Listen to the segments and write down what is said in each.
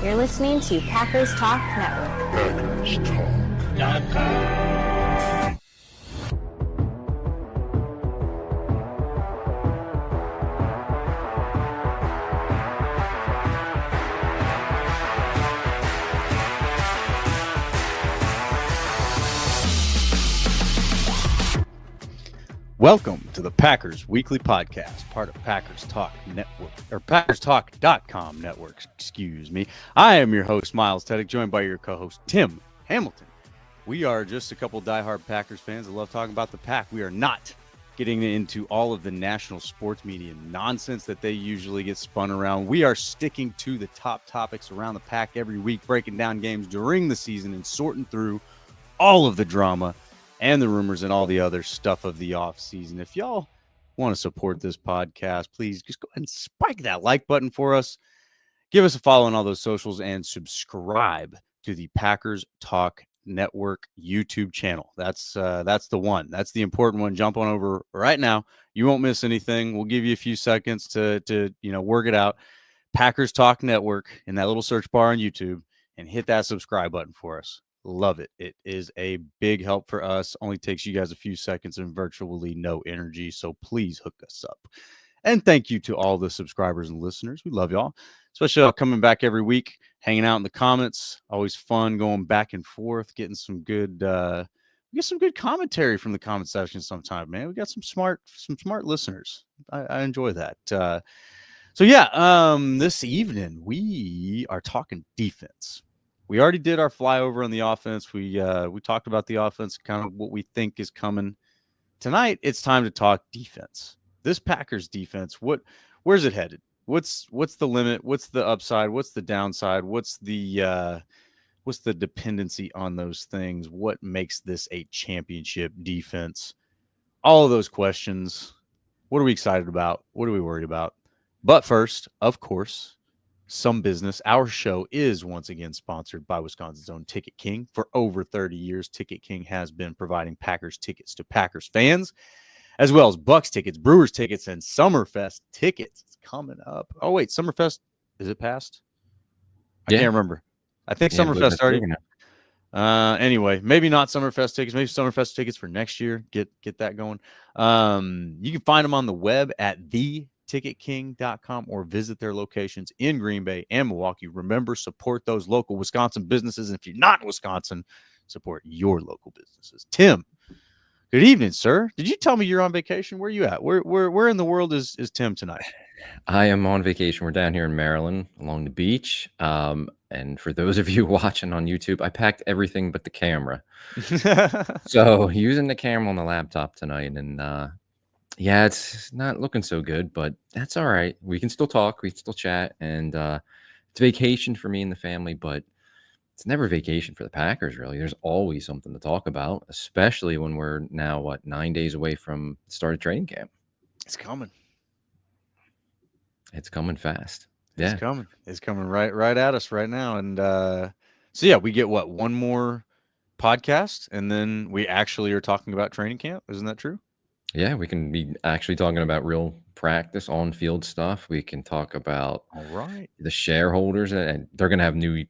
You're listening to Packers Talk Network. PackersTalk.com. Welcome to the Packers Weekly Podcast, part of Packers Talk Network, or PackersTalk.com network, excuse me. I am your host, Miles Teddick, joined by your co-host, Tim Hamilton. We are just a couple diehard Packers fans that love talking about the Pack. We are not getting into all of the national sports media nonsense that they usually get spun around. We are sticking to the top topics around the Pack every week, breaking down games during the season and sorting through all of the drama and the rumors and all the other stuff of the offseason. If y'all want to support this podcast, please just go ahead and spike that like button for us. Give us a follow on all those socials and subscribe to the Packers Talk Network YouTube channel. That's the one. That's the important one. Jump on over right now. You won't miss anything. We'll give you a few seconds to work it out. Packers Talk Network in that little search bar on YouTube, and hit that subscribe button for us. Love it. It is a big help for us. Only takes you guys a few seconds and virtually no energy. So please hook us up. And thank you to all the subscribers and listeners. We love y'all, especially coming back every week, hanging out in the comments. Always fun going back and forth, getting some good commentary from the comment section sometime, man. We got some smart listeners. I enjoy that. This evening we are talking defense. We already did our flyover on the offense. We talked about the offense, kind of what we think is coming. Tonight, it's time to talk defense. This Packers defense, where's it headed? What's the limit? What's the upside? What's the downside? What's the dependency on those things? What makes this a championship defense? All of those questions. What are we excited about? What are we worried about? But first, of course, some business. Our show is once again sponsored by Wisconsin's own Ticket King. For over 30 years, Ticket King has been providing Packers tickets to Packers fans, as well as Bucks tickets, Brewers tickets, and Summerfest tickets. It's coming up. Oh, wait, Summerfest, is it past? I can't remember. I think Summerfest started. Anyway, maybe not Summerfest tickets, maybe Summerfest tickets for next year. Get that going. You can find them on the web at ticketking.com or visit their locations in Green Bay and Milwaukee. Remember, support those local Wisconsin businesses. And if you're not in Wisconsin, support your local businesses. Tim, good evening, sir. Did you tell me you're on vacation? Where are you at? Where in the world is Tim tonight? I am on vacation. We're down here in Maryland along the beach. And for those of you watching on YouTube, I packed everything but the camera. So using the camera on the laptop tonight, and yeah, it's not looking so good, but that's all right. We can still talk. We can still chat. And it's vacation for me and the family, but it's never vacation for the Packers, really. There's always something to talk about, especially when we're now, 9 days away from the start of training camp. It's coming. It's coming fast. It's coming. It's coming right at us right now. And we get one more podcast, and then we actually are talking about training camp. Isn't that true? Yeah, we can be actually talking about real practice, on-field stuff. We can talk about the shareholders, and they're going to have new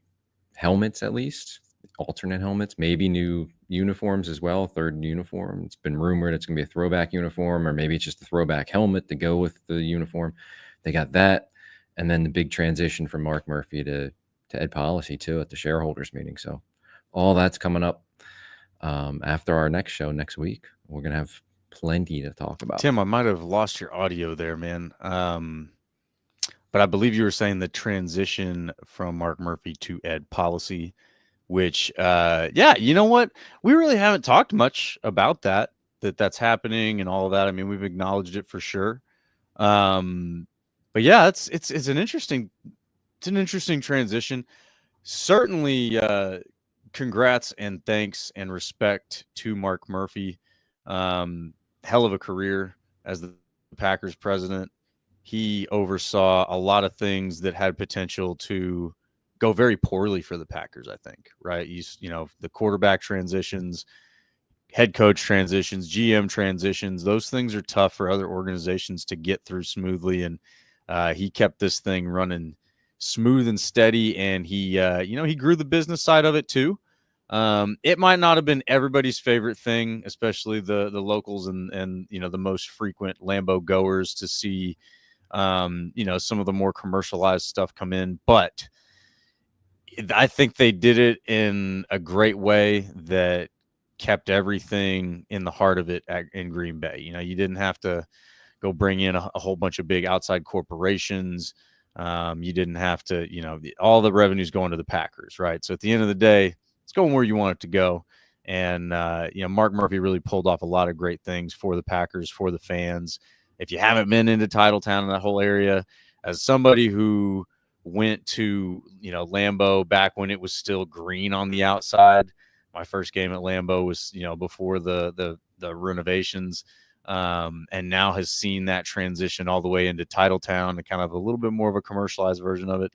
helmets, at least alternate helmets, maybe new uniforms as well, third uniform. It's been rumored it's going to be a throwback uniform, or maybe it's just a throwback helmet to go with the uniform. They got that, and then the big transition from Mark Murphy to Ed Policy, too, at the shareholders meeting. So all that's coming up after our next show next week. We're going to have plenty to talk about. Tim, I might have lost your audio there, man. But I believe you were saying the transition from Mark Murphy to Ed Policy, which, you know what? We really haven't talked much about that's happening and all of that. I mean, we've acknowledged it for sure. But yeah, it's an interesting transition. Certainly, congrats and thanks and respect to Mark Murphy. Hell of a career as the Packers president. He oversaw a lot of things that had potential to go very poorly for the Packers, I think, right? The quarterback transitions, head coach transitions, GM transitions, those things are tough for other organizations to get through smoothly. And he kept this thing running smooth and steady, and he he grew the business side of it too. It might not have been everybody's favorite thing, especially the locals and the most frequent Lambeau goers, to see some of the more commercialized stuff come in, but I think they did it in a great way that kept everything in the heart of it in Green Bay. You didn't have to go bring in a whole bunch of big outside corporations. You didn't have to, all the revenue's going to the Packers, right? So at the end of the day, it's going where you want it to go. And, Mark Murphy really pulled off a lot of great things for the Packers, for the fans. If you haven't been into Titletown and that whole area, as somebody who went to, Lambeau back when it was still green on the outside, my first game at Lambeau was, before the renovations, and now has seen that transition all the way into Titletown and kind of a little bit more of a commercialized version of it.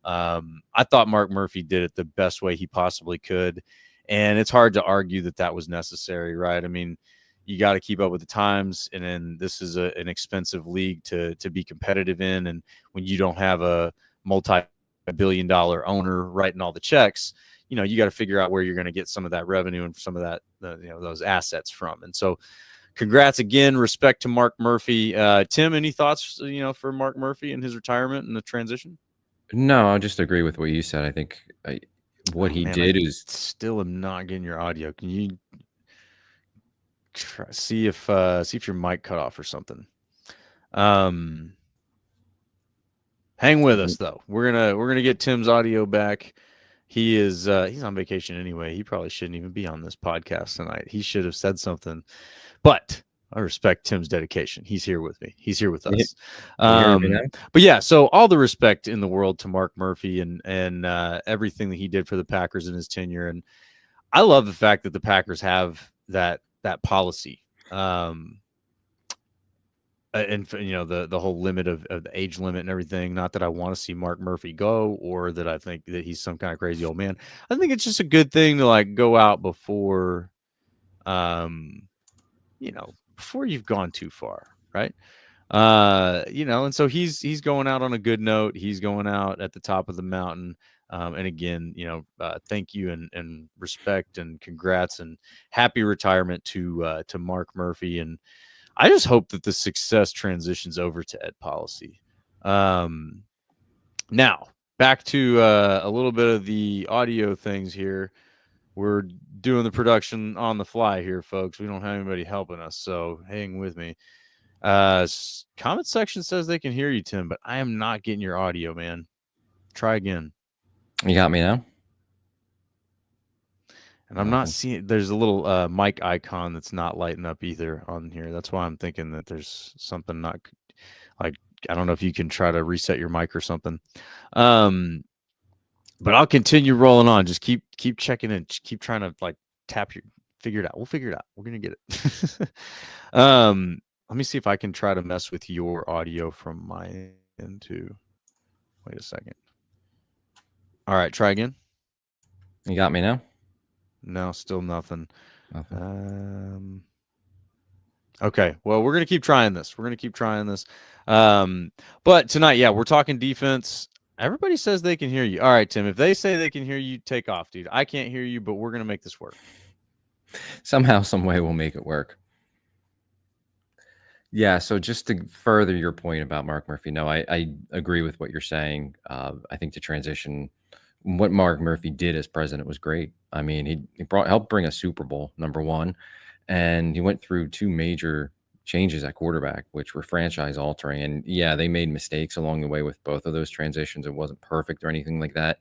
I thought Mark Murphy did it the best way he possibly could. And it's hard to argue that was necessary, right? I mean, you got to keep up with the times. And then this is an expensive league to be competitive in. And when you don't have a multi-billion-dollar owner writing all the checks, you got to figure out where you're going to get some of that revenue and some of that, those assets from. And so congrats again, respect to Mark Murphy. Tim, any thoughts, for Mark Murphy and his retirement and the transition? No, I just agree with what you said. I think what he did is still am not getting your audio. Can you try see if your mic cut off or something? Hang with us though. We're gonna get Tim's audio back. He is he's on vacation anyway. He probably shouldn't even be on this podcast tonight. He should have said something, but I respect Tim's dedication. He's here with me. He's here with us. But yeah, so all the respect in the world to Mark Murphy and everything that he did for the Packers in his tenure. And I love the fact that the Packers have that policy. And the whole limit of the age limit and everything. Not that I want to see Mark Murphy go, or that I think that he's some kind of crazy old man. I think it's just a good thing to like go out before, before you've gone too far, right? And so he's going out on a good note. He's going out at the top of the mountain. And again, thank you and respect and congrats and happy retirement to Mark Murphy. And I just hope that the success transitions over to Ed Policy. Now back to a little bit of the audio things here. We're doing the production on the fly here, folks. We don't have anybody helping us, so hang with me. Comment section says they can hear you, Tim, but I am not getting your audio, man. Try again. You got me now? And I'm not seeing, there's a little mic icon that's not lighting up either on here. That's why I'm thinking that there's something not like, I don't know if you can try to reset your mic or something. But I'll continue rolling on. Just keep checking in. Just keep trying to like figure it out. We'll figure it out. We're going to get it. Let me see if I can try to mess with your audio from my end too. Wait a second. All right. Try again. You got me now? No, still nothing. Okay. Well, we're going to keep trying this. But tonight, yeah, we're talking defense. Everybody says they can hear you. All right, Tim, if they say they can hear you, take off, dude. I can't hear you, but we're going to make this work. Somehow, some way we'll make it work. Yeah, so just to further your point about Mark Murphy, no, I agree with what you're saying. I think the transition, what Mark Murphy did as president was great. I mean, he helped bring a Super Bowl, number one, and he went through two major changes at quarterback, which were franchise altering. And yeah, they made mistakes along the way with both of those transitions. It wasn't perfect or anything like that,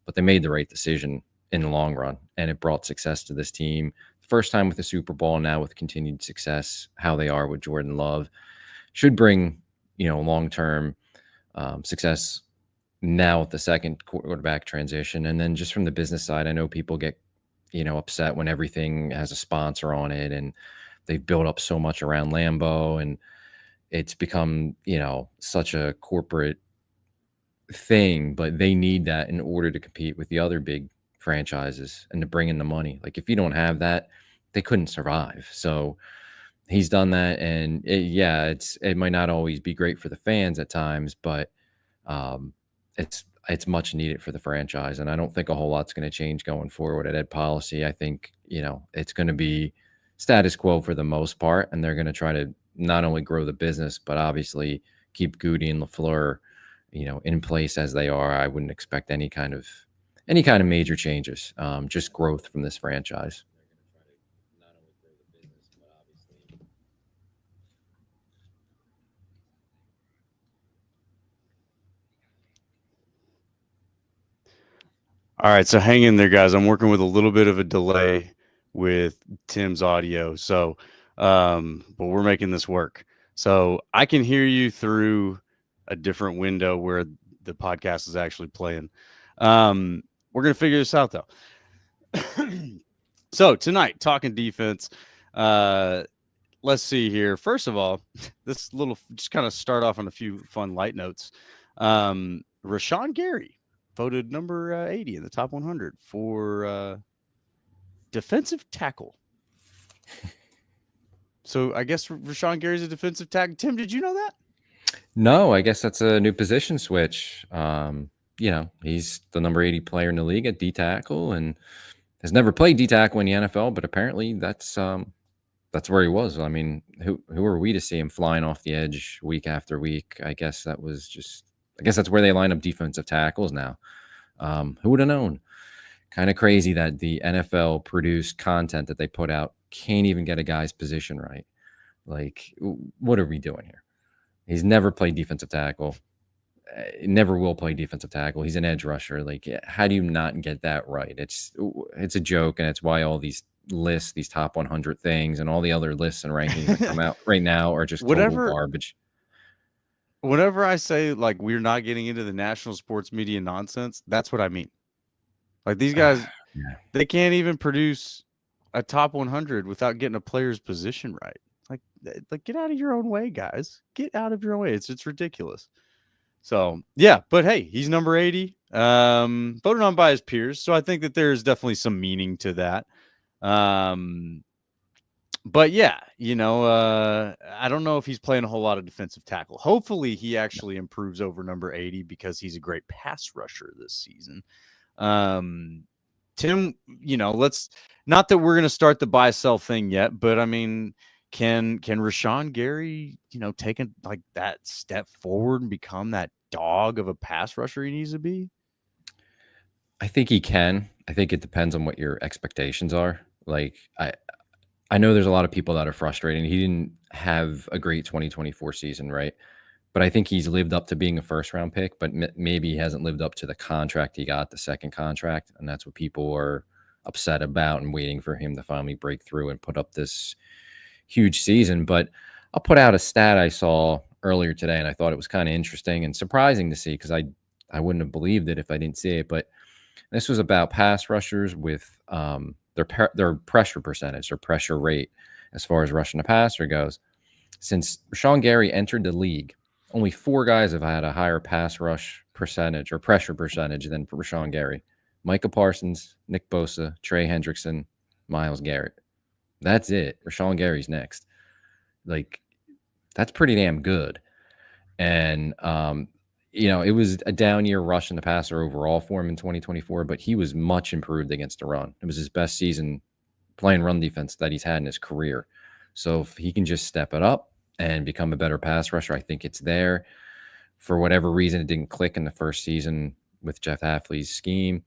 but they made the right decision in the long run, and it brought success to this team. First time with the Super Bowl, now with continued success, how they are with Jordan Love should bring, long-term success now with the second quarterback transition. And then just from the business side, I know people get, upset when everything has a sponsor on it, and they've built up so much around Lambeau, and it's become, such a corporate thing, but they need that in order to compete with the other big franchises and to bring in the money. Like if you don't have that, they couldn't survive. So he's done that, and it might not always be great for the fans at times, but it's much needed for the franchise. And I don't think a whole lot's going to change going forward at ed policy. I think, it's going to be status quo for the most part. And they're going to try to not only grow the business, but obviously keep Goody and LaFleur, in place as they are. I wouldn't expect any kind of major changes, just growth from this franchise. All right, so hang in there, guys. I'm working with a little bit of a delay with Tim's audio, so but we're making this work. So I can hear you through a different window where the podcast is actually playing. We're gonna figure this out though. So tonight, talking defense. Let's see here. First of all, this little just kind of start off on a few fun light notes. Rashawn Gary voted number 80 in the top 100 for defensive tackle. So I guess Rashawn Gary's a defensive tackle. Tim, did you know that? No, I guess that's a new position switch. He's the number 80 player in the league at D tackle and has never played D tackle in the NFL, but apparently that's where he was. I mean, who are we to see him flying off the edge week after week? I guess that's where they line up defensive tackles now. Who would have known? Kind of crazy that the NFL produced content that they put out can't even get a guy's position right. Like, what are we doing here? He's never played defensive tackle. Never will play defensive tackle. He's an edge rusher. Like, how do you not get that right? It's a joke, and it's why all these lists, these top 100 things, and all the other lists and rankings that come out right now are just total garbage. Whenever I say, like, we're not getting into the national sports media nonsense, that's what I mean. Like, these guys, they can't even produce a top 100 without getting a player's position right. Like, get out of your own way, guys. Get out of your own way. It's ridiculous. So, yeah, but hey, he's number 80, voted on by his peers. So I think that there's definitely some meaning to that. But yeah, I don't know if he's playing a whole lot of defensive tackle. Hopefully he actually improves over number 80 because he's a great pass rusher this season. Tim, let's not that we're going to start the buy sell thing yet, but I mean, can Rashawn Gary, take that step forward and become that dog of a pass rusher he needs to be? I think he can. I think it depends on what your expectations are. Like, I know there's a lot of people that are frustrated. He didn't have a great 2024 season, right? But I think he's lived up to being a first-round pick, but maybe he hasn't lived up to the contract he got, the second contract, and that's what people are upset about and waiting for him to finally break through and put up this huge season. But I'll put out a stat I saw earlier today, and I thought it was kind of interesting and surprising to see because I wouldn't have believed it if I didn't see it. But this was about pass rushers with their pressure percentage or pressure rate as far as rushing a passer goes. Since Rashawn Gary entered the league, only 4 guys have had a higher pass rush percentage or pressure percentage than Rashawn Gary. Micah Parsons, Nick Bosa, Trey Hendrickson, Myles Garrett. That's it. Rashawn Gary's next. Like, that's pretty damn good. And, it was a down year rushing the passer overall for him in 2024, but he was much improved against the run. It was his best season playing run defense that he's had in his career. So if he can just step it up and become a better pass rusher, I think it's there. For whatever reason, it didn't click in the first season with Jeff Hafley's scheme.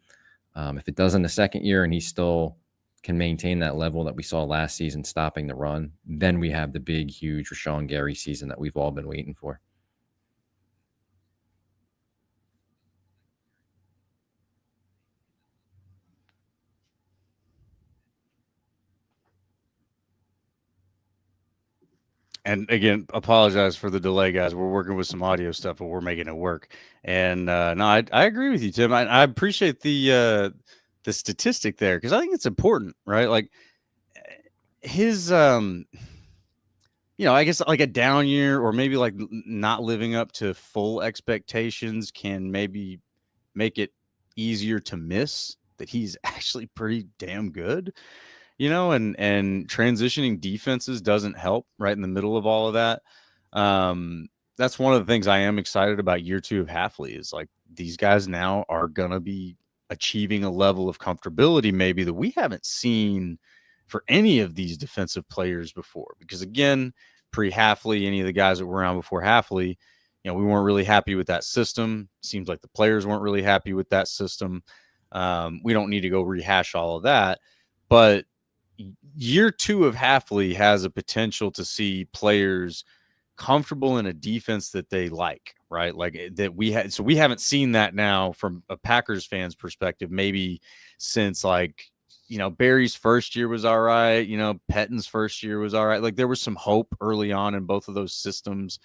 If it does in the second year and he still can maintain that level that we saw last season, stopping the run, then we have the big, huge Rashawn Gary season that we've all been waiting for. And again, apologize for the delay, guys. We're working with some audio stuff, but we're making it work. And no, I agree with you, Tim. I appreciate the statistic there because I think it's important, right? Like his, I guess like a down year or maybe like not living up to full expectations can maybe make it easier to miss that he's actually pretty damn good. And transitioning defenses doesn't help right in the middle of all of that. That's one of the things I am excited about year 2 of Hafley is like these guys now are going to be achieving a level of comfortability maybe that we haven't seen for any of these defensive players before. Because again, pre-Hafley, any of the guys that were around before Hafley, we weren't really happy with that system. Seems like the players weren't really happy with that system. We don't need to go rehash all of that, but year 2 of Hafley has a potential to see players comfortable in a defense that they like, right? Like that we had. So we haven't seen that now from a Packers fans perspective, maybe since Barry's first year was all right. Pettin's first year was all right. Like there was some hope early on in both of those systems.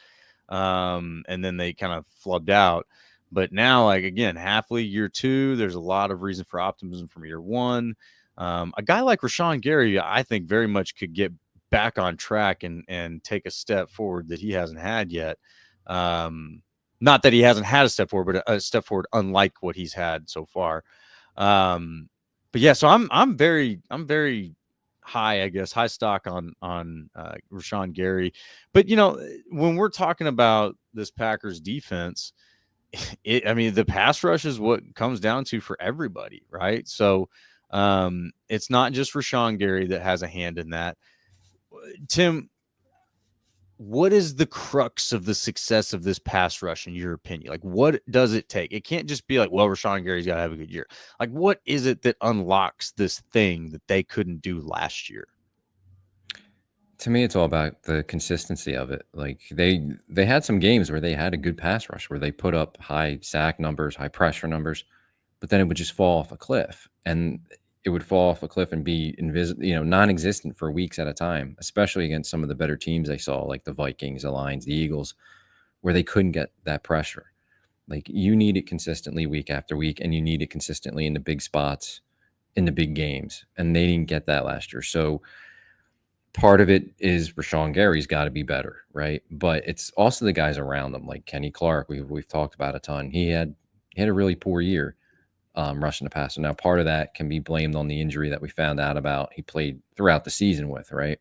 And then they kind of flubbed out. But now, like again, Hafley year 2, there's a lot of reason for optimism from year 1. A guy like Rashawn Gary, I think very much could get back on track and take a step forward that he hasn't had yet. Not that he hasn't had a step forward, but a step forward unlike what he's had so far. But yeah, so I'm very high, I guess, high stock on Rashawn Gary. But when we're talking about this Packers defense, the pass rush is what comes down to for everybody, right? So it's not just Rashawn Gary that has a hand in that. Tim, what is the crux of the success of this pass rush in your opinion? Like, what does it take? It can't just be like, well, Rashawn Gary's got to have a good year. Like, what is it that unlocks this thing that they couldn't do last year? To me, it's all about the consistency of it. Like they had some games where they had a good pass rush, where they put up high sack numbers, high pressure numbers, but then it would just fall off a cliff, and it would fall off a cliff and be non-existent for weeks at a time, especially against some of the better teams they saw, like the Vikings, the Lions, the Eagles, where they couldn't get that pressure. Like you need it consistently week after week, and you need it consistently in the big spots, in the big games, and they didn't get that last year. So part of it is Rashawn Gary's got to be better, right? But it's also the guys around them, like Kenny Clark. We've talked about a ton. He had a really poor year rushing the passer. Now, part of that can be blamed on the injury that we found out about he played throughout the season with, right?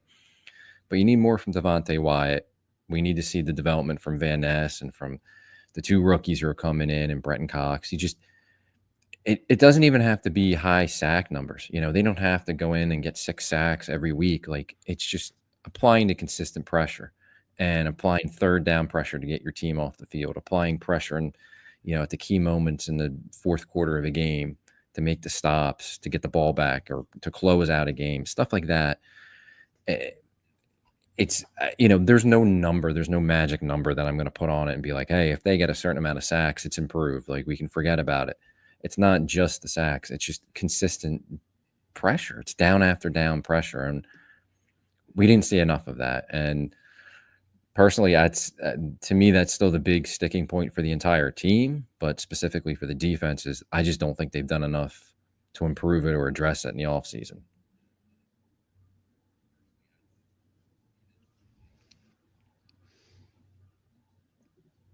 But you need more from Devontae Wyatt. We need to see the development from Van Ness and from the 2 rookies who are coming in and Brenton Cox. It doesn't even have to be high sack numbers. They don't have to go in and get 6 sacks every week. Like it's just applying the consistent pressure and applying third down pressure to get your team off the field, applying pressure and, at the key moments in the fourth quarter of a game to make the stops, to get the ball back or to close out a game, stuff like that. It's, there's no number, there's no magic number that I'm going to put on it and be like, hey, if they get a certain amount of sacks, it's improved. Like we can forget about it. It's not just the sacks. It's just consistent pressure. It's down after down pressure. And we didn't see enough of that. And personally, to me, that's still the big sticking point for the entire team, but specifically for the defenses, I just don't think they've done enough to improve it or address it in the offseason.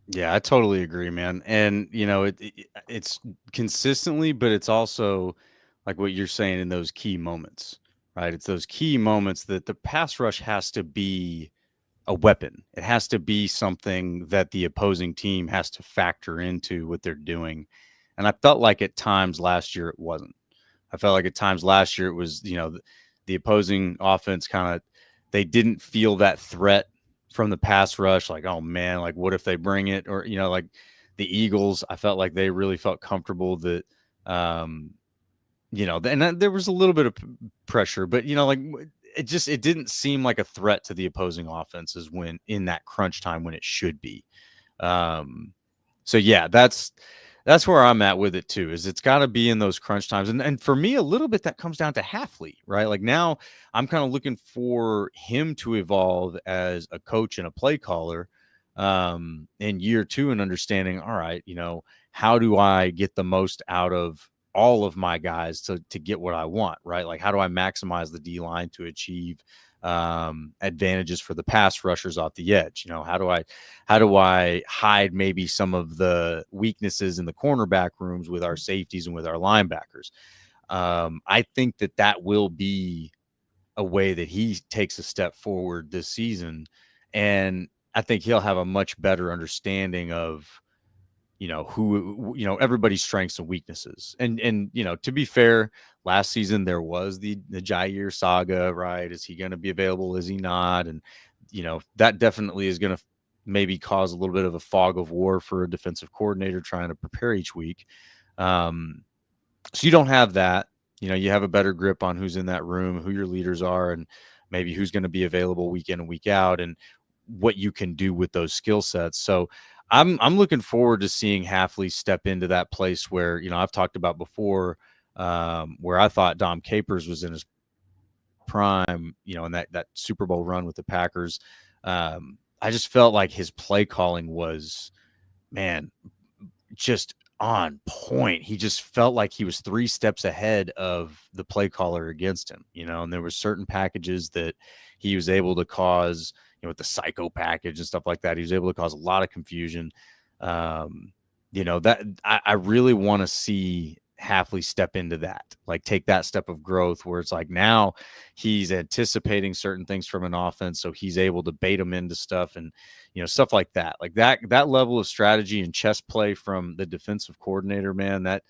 Yeah, I totally agree, man. And it's consistently, but it's also like what you're saying in those key moments, right? It's those key moments that the pass rush has to be a weapon. It has to be something that the opposing team has to factor into what they're doing. And I felt like at times last year it wasn't. I felt like at times last year it was, the opposing offense they didn't feel that threat from the pass rush. Like, oh man, like what if they bring it? Or, like the Eagles, I felt like they really felt comfortable that, and there was a little bit of pressure, but it didn't seem like a threat to the opposing offenses when in that crunch time when it should be. So yeah, that's where I'm at with it too, is it's got to be in those crunch times. And for me, a little bit that comes down to Hafley, right? Like now I'm kind of looking for him to evolve as a coach and a play caller in year 2 and understanding, all right, how do I get the most out of all of my guys to get what I want, right? Like how do I maximize the D line to achieve advantages for the pass rushers off the edge? How do I hide maybe some of the weaknesses in the cornerback rooms with our safeties and with our linebackers? I think that will be a way that he takes a step forward this season. And I think he'll have a much better understanding of everybody's strengths and weaknesses. And to be fair, last season there was the Jair saga, right? Is he going to be available? Is he not? And that definitely is going to maybe cause a little bit of a fog of war for a defensive coordinator trying to prepare each week. So you don't have that. You have a better grip on who's in that room, who your leaders are, and maybe who's going to be available week in and week out, and what you can do with those skill sets. So I'm looking forward to seeing Hafley step into that place where, I've talked about before, where I thought Dom Capers was in his prime, in that Super Bowl run with the Packers. I just felt like his play calling was, man, just on point. He just felt like he was 3 steps ahead of the play caller against him, and there were certain packages that he was able to cause, with the psycho package and stuff like that. He was able to cause a lot of confusion. That I really want to see Hafley step into that, like take that step of growth where it's like now he's anticipating certain things from an offense, so he's able to bait them into stuff and stuff like that. Like that level of strategy and chess play from the defensive coordinator, man, that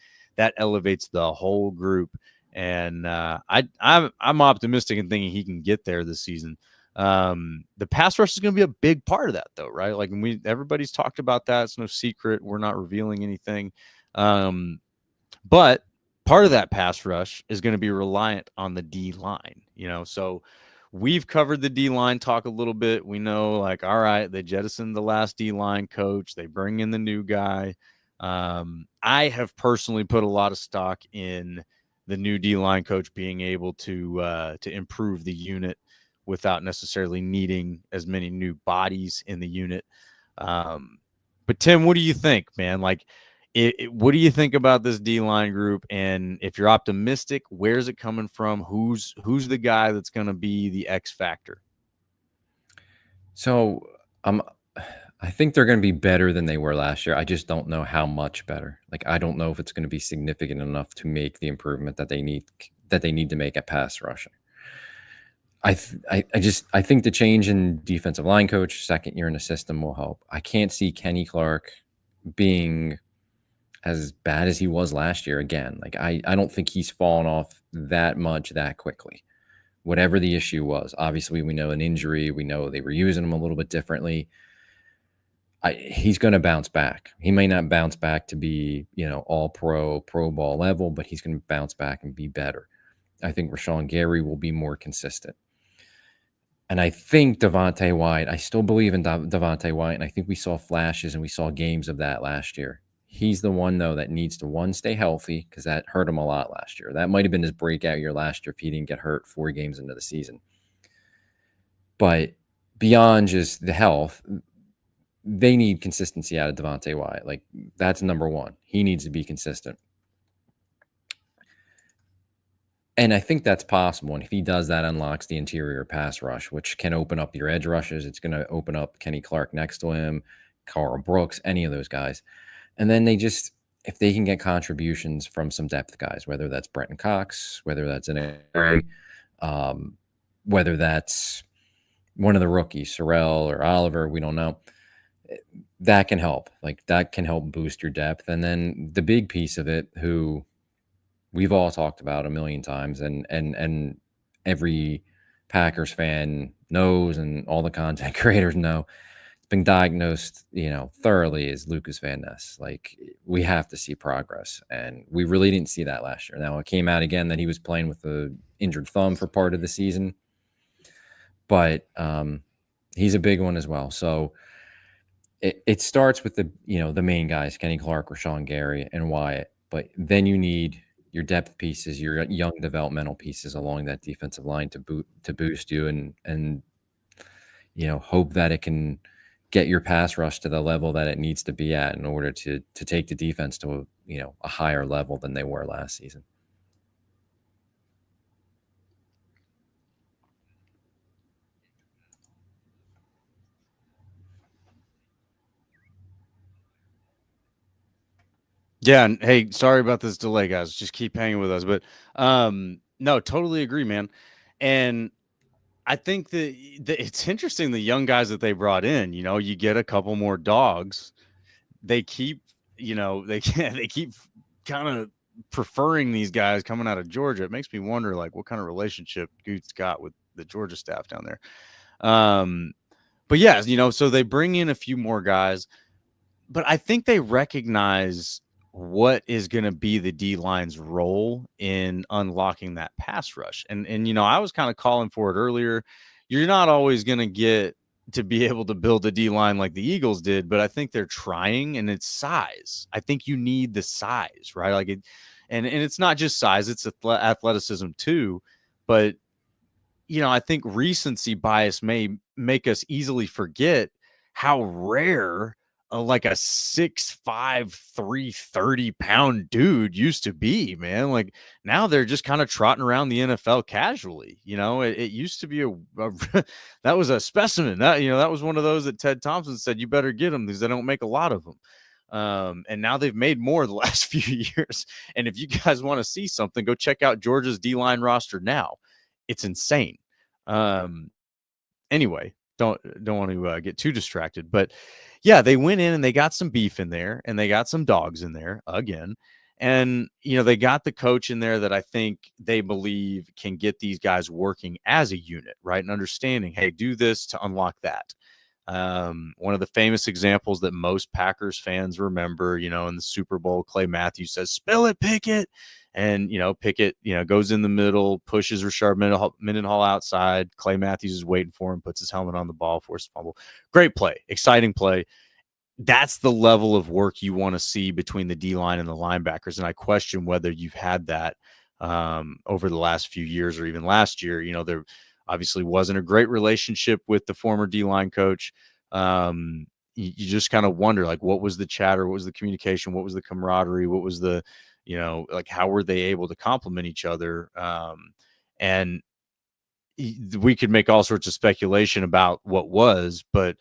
elevates the whole group. And I'm optimistic and thinking he can get there this season. The pass rush is going to be a big part of that, though, right? Like everybody's talked about that. It's no secret. We're not revealing anything. But part of that pass rush is going to be reliant on the D line, so we've covered the D line talk a little bit. We know, like, all right, they jettisoned the last D line coach. They bring in the new guy. I have personally put a lot of stock in the new D line coach being able to improve the unit without necessarily needing as many new bodies in the unit. But Tim, what do you think, man? Like, what do you think about this D-line group? And if you're optimistic, where's it coming from? Who's the guy that's going to be the X factor? So I think they're going to be better than they were last year. I just don't know how much better. Like, I don't know if it's going to be significant enough to make the improvement that they need to make at pass rushing. I think the change in defensive line coach, second year in the system, will help. I can't see Kenny Clark being as bad as he was last year again. Like, I don't think he's fallen off that much that quickly. Whatever the issue was, obviously we know an injury. We know they were using him a little bit differently. He's going to bounce back. He may not bounce back to be, all pro ball level, but he's going to bounce back and be better. I think Rashawn Gary will be more consistent. And I think Devontae White, I still believe in Devontae White, and I think we saw flashes and we saw games of that last year. He's the one, though, that needs to, stay healthy, because that hurt him a lot last year. That might have been his breakout year last year if he didn't get hurt 4 games into the season. But beyond just the health, they need consistency out of Devontae White. Like, that's number one. He needs to be consistent. And I think that's possible. And if he does, that unlocks the interior pass rush, which can open up your edge rushes. It's going to open up Kenny Clark next to him, Carl Brooks, any of those guys. And then if they can get contributions from some depth guys, whether that's Brenton Cox, whether that's an Aaron, whether that's one of the rookies, Sorrell or Oliver, we don't know. That can help. Like, that can help boost your depth. And then the big piece of it, who we've all talked about a million times, and every Packers fan knows, and all the content creators know, it's been diagnosed, thoroughly, is Lucas Van Ness. Like, we have to see progress, and we really didn't see that last year. Now, it came out again that he was playing with an injured thumb for part of the season, but he's a big one as well. So it starts with the main guys, Kenny Clark, Rashawn Gary, and Wyatt, but then you need your depth pieces, your young developmental pieces along that defensive line to boost you, and hope that it can get your pass rush to the level that it needs to be at in order to take the defense to a higher level than they were last season. Yeah, and hey, sorry about this delay, guys. Just keep hanging with us. But no, totally agree, man. And I think that it's interesting, the young guys that they brought in. You get a couple more dogs. They keep they keep kind of preferring these guys coming out of Georgia. It makes me wonder, like, what kind of relationship Goots got with the Georgia staff down there. But yeah, so they bring in a few more guys, but I think they recognize what is going to be the D line's role in unlocking that pass rush. And I was kind of calling for it earlier. You're not always going to get to be able to build a D line like the Eagles did, but I think they're trying, and it's size. I think you need the size, right? Like it, and it's not just size, it's athleticism too. But I think recency bias may make us easily forget how rare like a 6'5", 330-pound dude used to be, man. Like now they're just kind of trotting around the NFL casually. It used to be that was a specimen. That was one of those that Ted Thompson said, you better get them because they don't make a lot of them. And now they've made more the last few years. And if you guys want to see something, go check out Georgia's D-line roster now. It's insane. Anyway, don't want to get too distracted, but yeah, they went in and they got some beef in there, and they got some dogs in there again. And, they got the coach in there that I think they believe can get these guys working as a unit, right? And understanding, hey, do this to unlock that. One of the famous examples that most Packers fans remember, in the Super Bowl, Clay Matthews says, "Spill it, Pickett." And, Pickett, goes in the middle, pushes Rashard Mendenhall outside. Clay Matthews is waiting for him, puts his helmet on the ball, forces a fumble. Great play, exciting play. That's the level of work you want to see between the D-line and the linebackers. And I question whether you've had that over the last few years or even last year. There obviously wasn't a great relationship with the former D-line coach. You just kind of wonder, like, what was the chatter? What was the communication? What was the camaraderie? What was the, like, how were they able to complement each other? And we could make all sorts of speculation about what was, but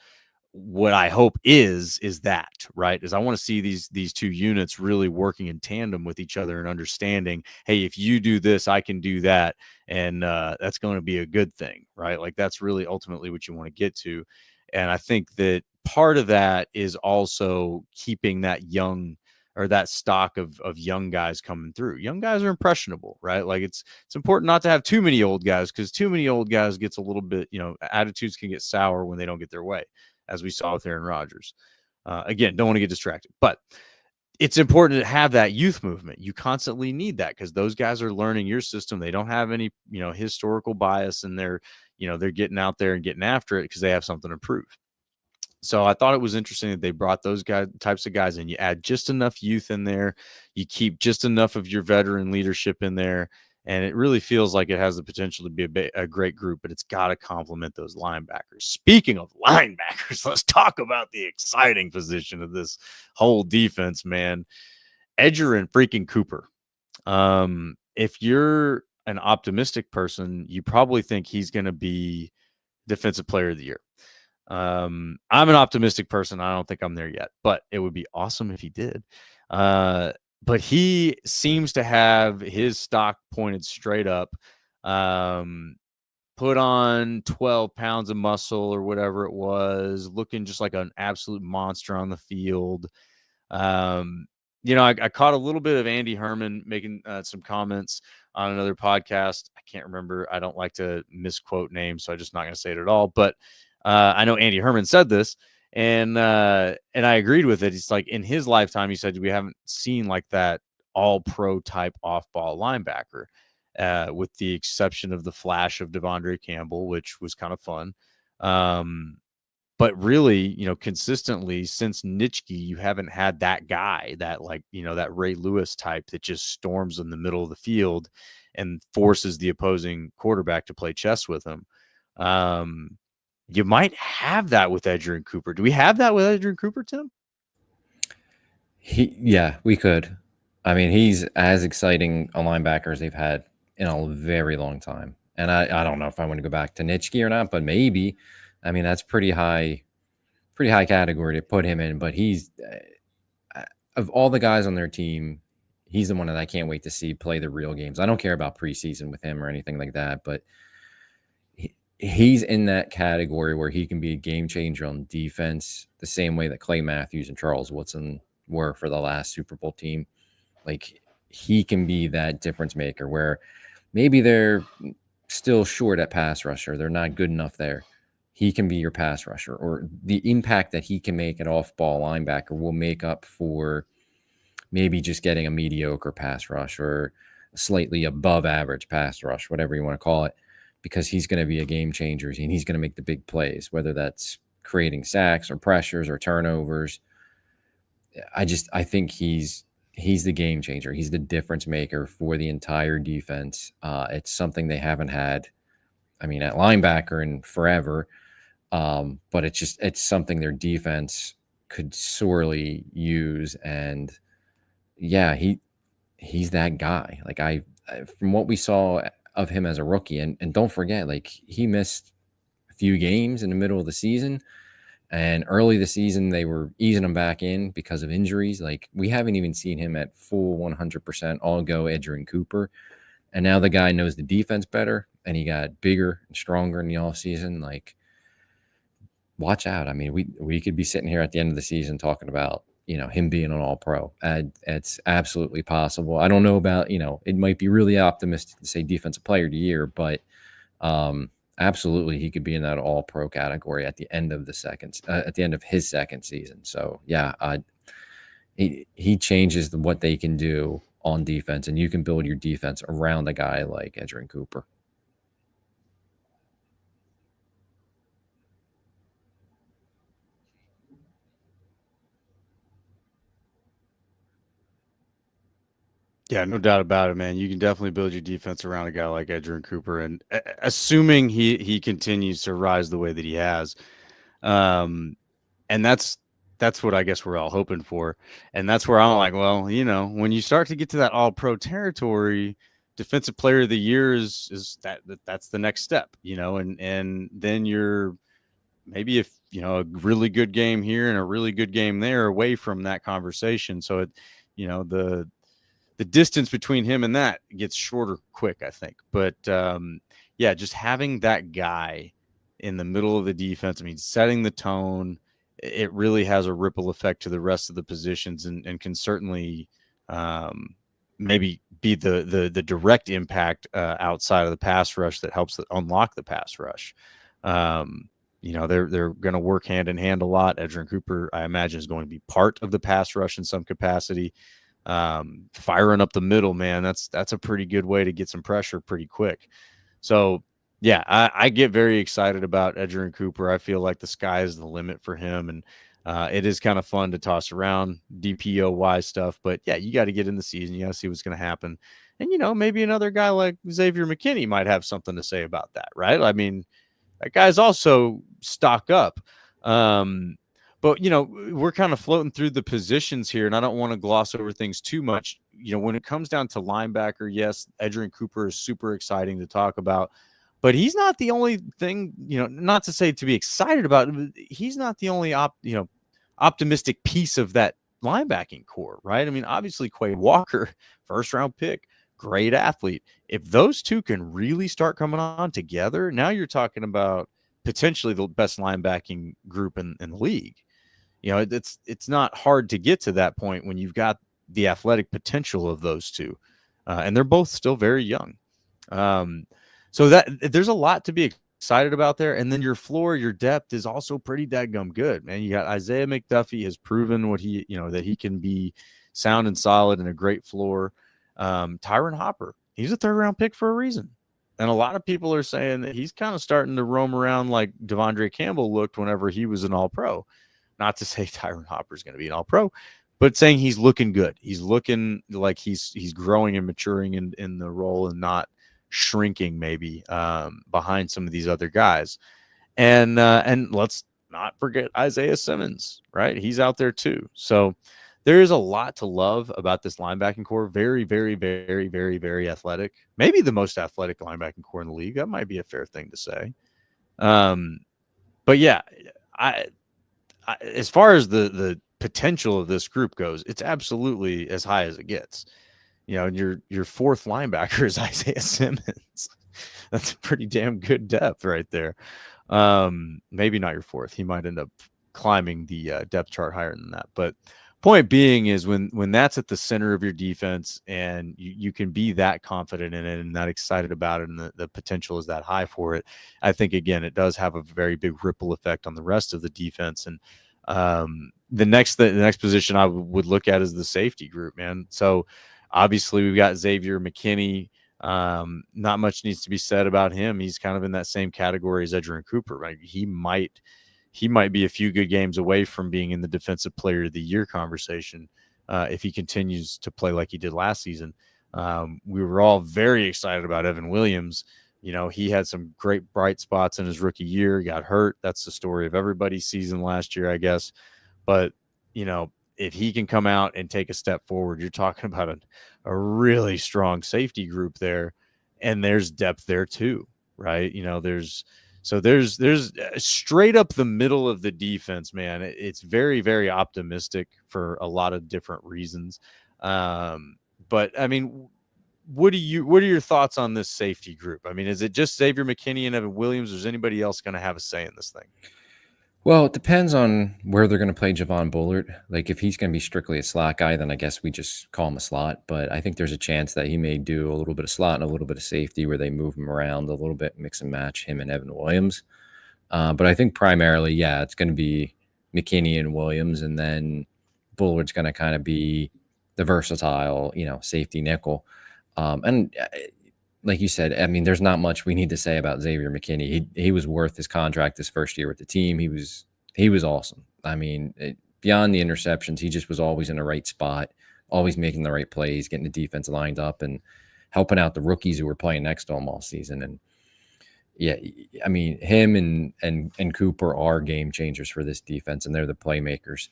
what I hope is that, right, is I want to see these two units really working in tandem with each other and understanding, hey, if you do this, I can do that. And that's going to be a good thing, right? Like that's really ultimately what you want to get to. And I think that part of that is also keeping that young or that stock of young guys coming through. Young guys are impressionable, right? Like it's important not to have too many old guys, because too many old guys gets a little bit, attitudes can get sour when they don't get their way, as we saw with Aaron Rodgers. Again, don't want to get distracted, but it's important to have that youth movement. You constantly need that because those guys are learning your system. They don't have any, historical bias, and they're getting out there and getting after it because they have something to prove. So I thought it was interesting that they brought those types of guys in. You add just enough youth in there, you keep just enough of your veteran leadership in there, and it really feels like it has the potential to be a great group, but it's got to complement those linebackers. Speaking of linebackers, let's talk about the exciting position of this whole defense, man. Edger and freaking Cooper. If you're an optimistic person, you probably think he's going to be Defensive Player of the Year. I'm an optimistic person. I don't think I'm there yet, but it would be awesome if he did. But he seems to have his stock pointed straight up. Put on 12 pounds of muscle or whatever it was, looking just like an absolute monster on the field. I caught a little bit of Andy Herman making some comments on another podcast. I can't remember. I don't like to misquote names, so I'm just not going to say it at all. But I know Andy Herman said this, and I agreed with it. It's like in his lifetime, he said we haven't seen like that all-pro type off-ball linebacker, with the exception of the flash of Devondre Campbell, which was kind of fun. But really, consistently since Nitschke, you haven't had that guy, that that Ray Lewis type that just storms in the middle of the field and forces the opposing quarterback to play chess with him. You might have that with Edger and Cooper. Do we have that with Edger and Cooper, Tim? Yeah, we could. I mean, he's as exciting a linebacker as they've had in a very long time. And I don't know if I want to go back to Nitschke or not, but maybe. I mean, that's pretty high category to put him in. But he's of all the guys on their team, he's the one that I can't wait to see play the real games. I don't care about preseason with him or anything like that, but he's in that category where he can be a game changer on defense the same way that Clay Matthews and Charles Woodson were for the last Super Bowl team. Like, he can be that difference maker where maybe they're still short at pass rusher. They're not good enough there. He can be your pass rusher, or the impact that he can make at off-ball linebacker will make up for maybe just getting a mediocre pass rush or a slightly above average pass rush, whatever you want to call it, because he's going to be a game changer and he's going to make the big plays, whether that's creating sacks or pressures or turnovers. I think he's the game changer. He's the difference maker for the entire defense. It's something they haven't had, I mean, at linebacker in forever. But it's something their defense could sorely use. And yeah, he's that guy. Like, I from what we saw of him as a rookie, and don't forget, like, he missed a few games in the middle of the season, and early the season they were easing him back in because of injuries. Like, we haven't even seen him at full 100% all go Edgerrin Cooper. And now the guy knows the defense better, and he got bigger and stronger in the offseason. Like, watch out. I mean, we could be sitting here at the end of the season talking about, him being an all-pro. It's absolutely possible. I don't know about, it might be really optimistic to say defensive player of the year, but absolutely he could be in that all-pro category at the end of his second season. So yeah, he changes what they can do on defense, and you can build your defense around a guy like Edgerrin Cooper. Yeah, no doubt about it, man. You can definitely build your defense around a guy like Edgerrin Cooper, and assuming he continues to rise the way that he has, and that's what I guess we're all hoping for. And that's where I'm like, well, when you start to get to that All-Pro territory, Defensive Player of the Year is that's the next step, and then you're maybe if a really good game here and a really good game there away from that conversation. So the distance between him and that gets shorter quick, I think. But yeah, just having that guy in the middle of the defense, I mean, setting the tone, it really has a ripple effect to the rest of the positions, and can certainly maybe be the direct impact outside of the pass rush that helps unlock the pass rush. They're going to work hand in hand a lot. Edgerrin Cooper, I imagine, is going to be part of the pass rush in some capacity. Firing up the middle, man, that's a pretty good way to get some pressure pretty quick. So yeah, I get very excited about Edgerrin Cooper. I feel like the sky is the limit for him, and it is kind of fun to toss around DPOY stuff. But yeah, you got to get in the season. You got to see what's going to happen. And, maybe another guy like Xavier McKinney might have something to say about that, right? I mean, that guy's also stock up. But, we're kind of floating through the positions here, and I don't want to gloss over things too much. When it comes down to linebacker, yes, Edgerrin Cooper is super exciting to talk about, but he's not the only thing, not to say to be excited about, he's not the only optimistic piece of that linebacking core, right? I mean, obviously Quay Walker, first round pick, great athlete. If those two can really start coming on together, now you're talking about potentially the best linebacking group in the league. It's not hard to get to that point when you've got the athletic potential of those two, and they're both still very young. So that there's a lot to be excited about there. And then your floor, your depth is also pretty dadgum good, man. You got Isaiah McDuffie has proven what that he can be sound and solid and a great floor. Tyron Hopper, he's a third-round pick for a reason. And a lot of people are saying that he's kind of starting to roam around like Devondre Campbell looked whenever he was an all-pro. Not to say Tyron Hopper is going to be an all-pro, but saying he's looking good. He's looking like he's growing and maturing in the role and not shrinking maybe behind some of these other guys. And let's not forget Isaiah Simmons, right? He's out there too. So there is a lot to love about this linebacking core. Very, very, very, very, very athletic. Maybe the most athletic linebacking core in the league. That might be a fair thing to say. But yeah, as far as the potential of this group goes, it's absolutely as high as it gets. And your fourth linebacker is Isaiah Simmons. That's a pretty damn good depth right there. Maybe not your fourth. He might end up climbing the depth chart higher than that. But point being is when that's at the center of your defense and you can be that confident in it and that excited about it and the potential is that high for it, I think, again, it does have a very big ripple effect on the rest of the defense. And the next position I would look at is the safety group, man. So obviously we've got Xavier McKinney. Not much needs to be said about him. He's kind of in that same category as Edgerrin Cooper, right? He might be a few good games away from being in the Defensive Player of the Year conversation if he continues to play like he did last season. We were all very excited about Evan Williams. You know, he had some great bright spots in his rookie year. He got hurt. That's the story of everybody's season last year, I guess. But, you know, if he can come out and take a step forward, you're talking about a really strong safety group there. And there's depth there too, right? You know, there's straight up the middle of the defense, man. It's very, very optimistic for a lot of different reasons. But I mean, what are your thoughts on this safety group? I mean, is it just Xavier McKinney and Evan Williams, or is anybody else going to have a say in this thing? Well, it depends on where they're going to play Javon Bullard. Like, if he's going to be strictly a slot guy, then I guess we just call him a slot. But I think there's a chance that he may do a little bit of slot and a little bit of safety where they move him around a little bit, mix and match him and Evan Williams. But I think primarily, yeah, it's going to be McKinney and Williams, and then Bullard's going to kind of be the versatile, safety nickel. And like you said, I mean, there's not much we need to say about Xavier McKinney. He was worth his contract his first year with the team. He was awesome. I mean, beyond the interceptions, he just was always in the right spot, always making the right plays, getting the defense lined up, and helping out the rookies who were playing next to him all season. And yeah, I mean, him and Cooper are game changers for this defense, and they're the playmakers.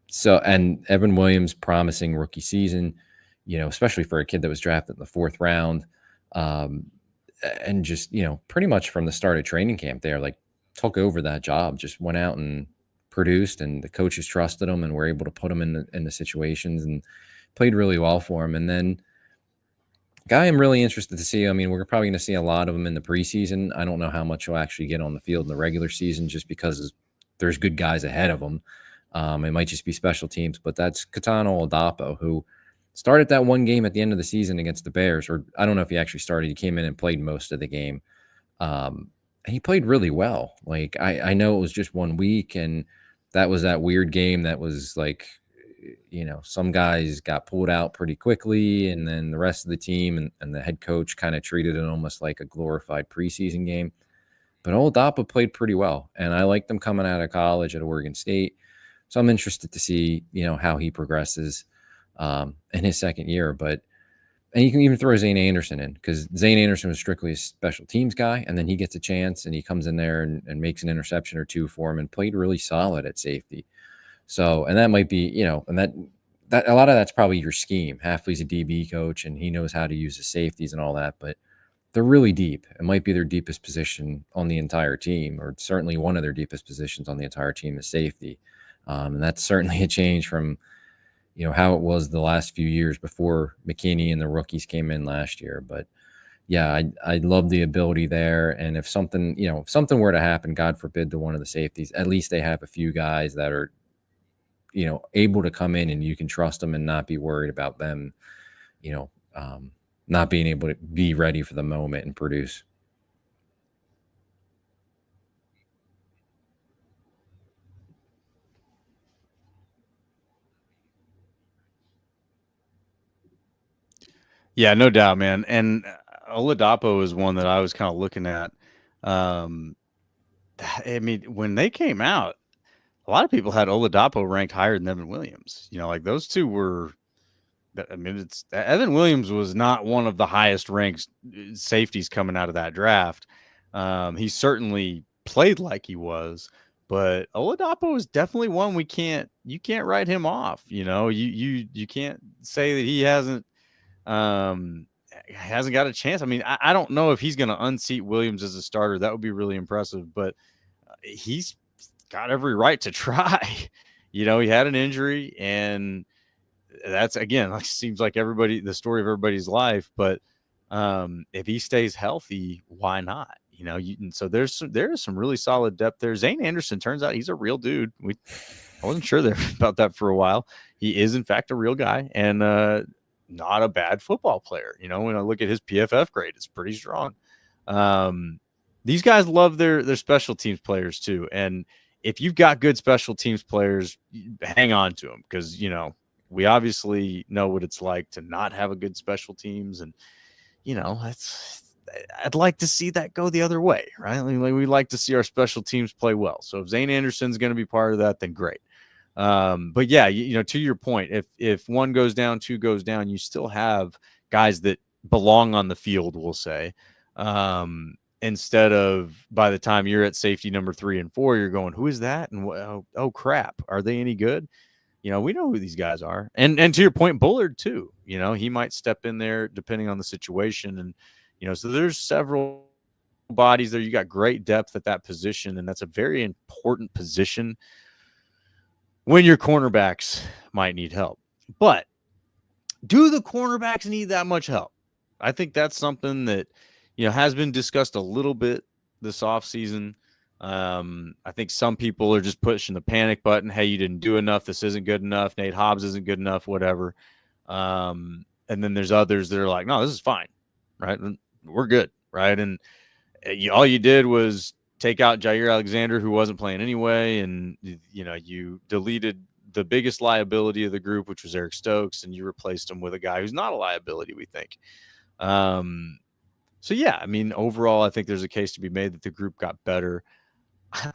So, and Evan Williams, promising rookie season, especially for a kid that was drafted in the 4th round. And just, pretty much from the start of training camp there, like, took over that job, just went out and produced, and the coaches trusted him and were able to put him in the situations and played really well for him. And then guy I'm really interested to see. I mean, we're probably going to see a lot of him in the preseason. I don't know how much he'll actually get on the field in the regular season just because there's good guys ahead of him. It might just be special teams, but that's Katana Oladapo, who started that one game at the end of the season against the Bears, or I don't know if he actually started. He came in and played most of the game. And he played really well. Like, I know it was just 1 week, and that was that weird game that was like, some guys got pulled out pretty quickly, and then the rest of the team and the head coach kind of treated it almost like a glorified preseason game. But Oladapo played pretty well, and I liked him coming out of college at Oregon State. So I'm interested to see, how he progresses in his second year. And you can even throw Zane Anderson in, because Zane Anderson was strictly a special teams guy, and then he gets a chance and he comes in there and makes an interception or two for him and played really solid at safety. So, and that might be, and that a lot of that's probably your scheme. Hafley's a DB coach and he knows how to use the safeties and all that, but they're really deep. It might be their deepest position on the entire team, or certainly one of their deepest positions on the entire team is safety. And that's certainly a change from, how it was the last few years before McKinney and the rookies came in last year. But yeah, I love the ability there. And if something were to happen, God forbid, to one of the safeties, at least they have a few guys that are, able to come in and you can trust them and not be worried about them, not being able to be ready for the moment and produce. Yeah, no doubt, man. And Oladapo is one that I was kind of looking at. I mean, when they came out, a lot of people had Oladapo ranked higher than Evan Williams. Like those two were. I mean, Evan Williams was not one of the highest ranked safeties coming out of that draft. He certainly played like he was, but Oladapo is definitely one you can't write him off. You can't say that he hasn't got a chance. I mean, I don't know if he's going to unseat Williams as a starter. That would be really impressive, but he's got every right to try. He had an injury, and that's, again, seems like the story of everybody's life. But if he stays healthy, why not? And so there is some really solid depth there. Zane Anderson, turns out he's a real dude. I wasn't sure there about that for a while. He is in fact a real guy and not a bad football player. When I look at his PFF grade, it's pretty strong. These guys love their special teams players too. And if you've got good special teams players, hang on to them because, we obviously know what it's like to not have a good special teams. And, I'd like to see that go the other way, right? We like to see our special teams play well. So if Zane Anderson's going to be part of that, then great. But yeah, to your point, if one goes down, two goes down, you still have guys that belong on the field, we'll say, instead of by the time you're at safety number 3 and 4, you're going, who is that? And oh crap, are they any good? We know who these guys are. And to your point, Bullard too, he might step in there depending on the situation. And, so there's several bodies there. You got great depth at that position. And that's a very important position when your cornerbacks might need help. But do the cornerbacks need that much help? I think that's something that, has been discussed a little bit this offseason. I think some people are just pushing the panic button. Hey, you didn't do enough. This isn't good enough. Nate Hobbs isn't good enough, whatever. And then there's others that are like, no, this is fine. Right. We're good. Right. And all you did was take out Jair Alexander, who wasn't playing anyway. And, you deleted the biggest liability of the group, which was Eric Stokes, and you replaced him with a guy who's not a liability, we think. So yeah, I mean, overall, I think there's a case to be made that the group got better.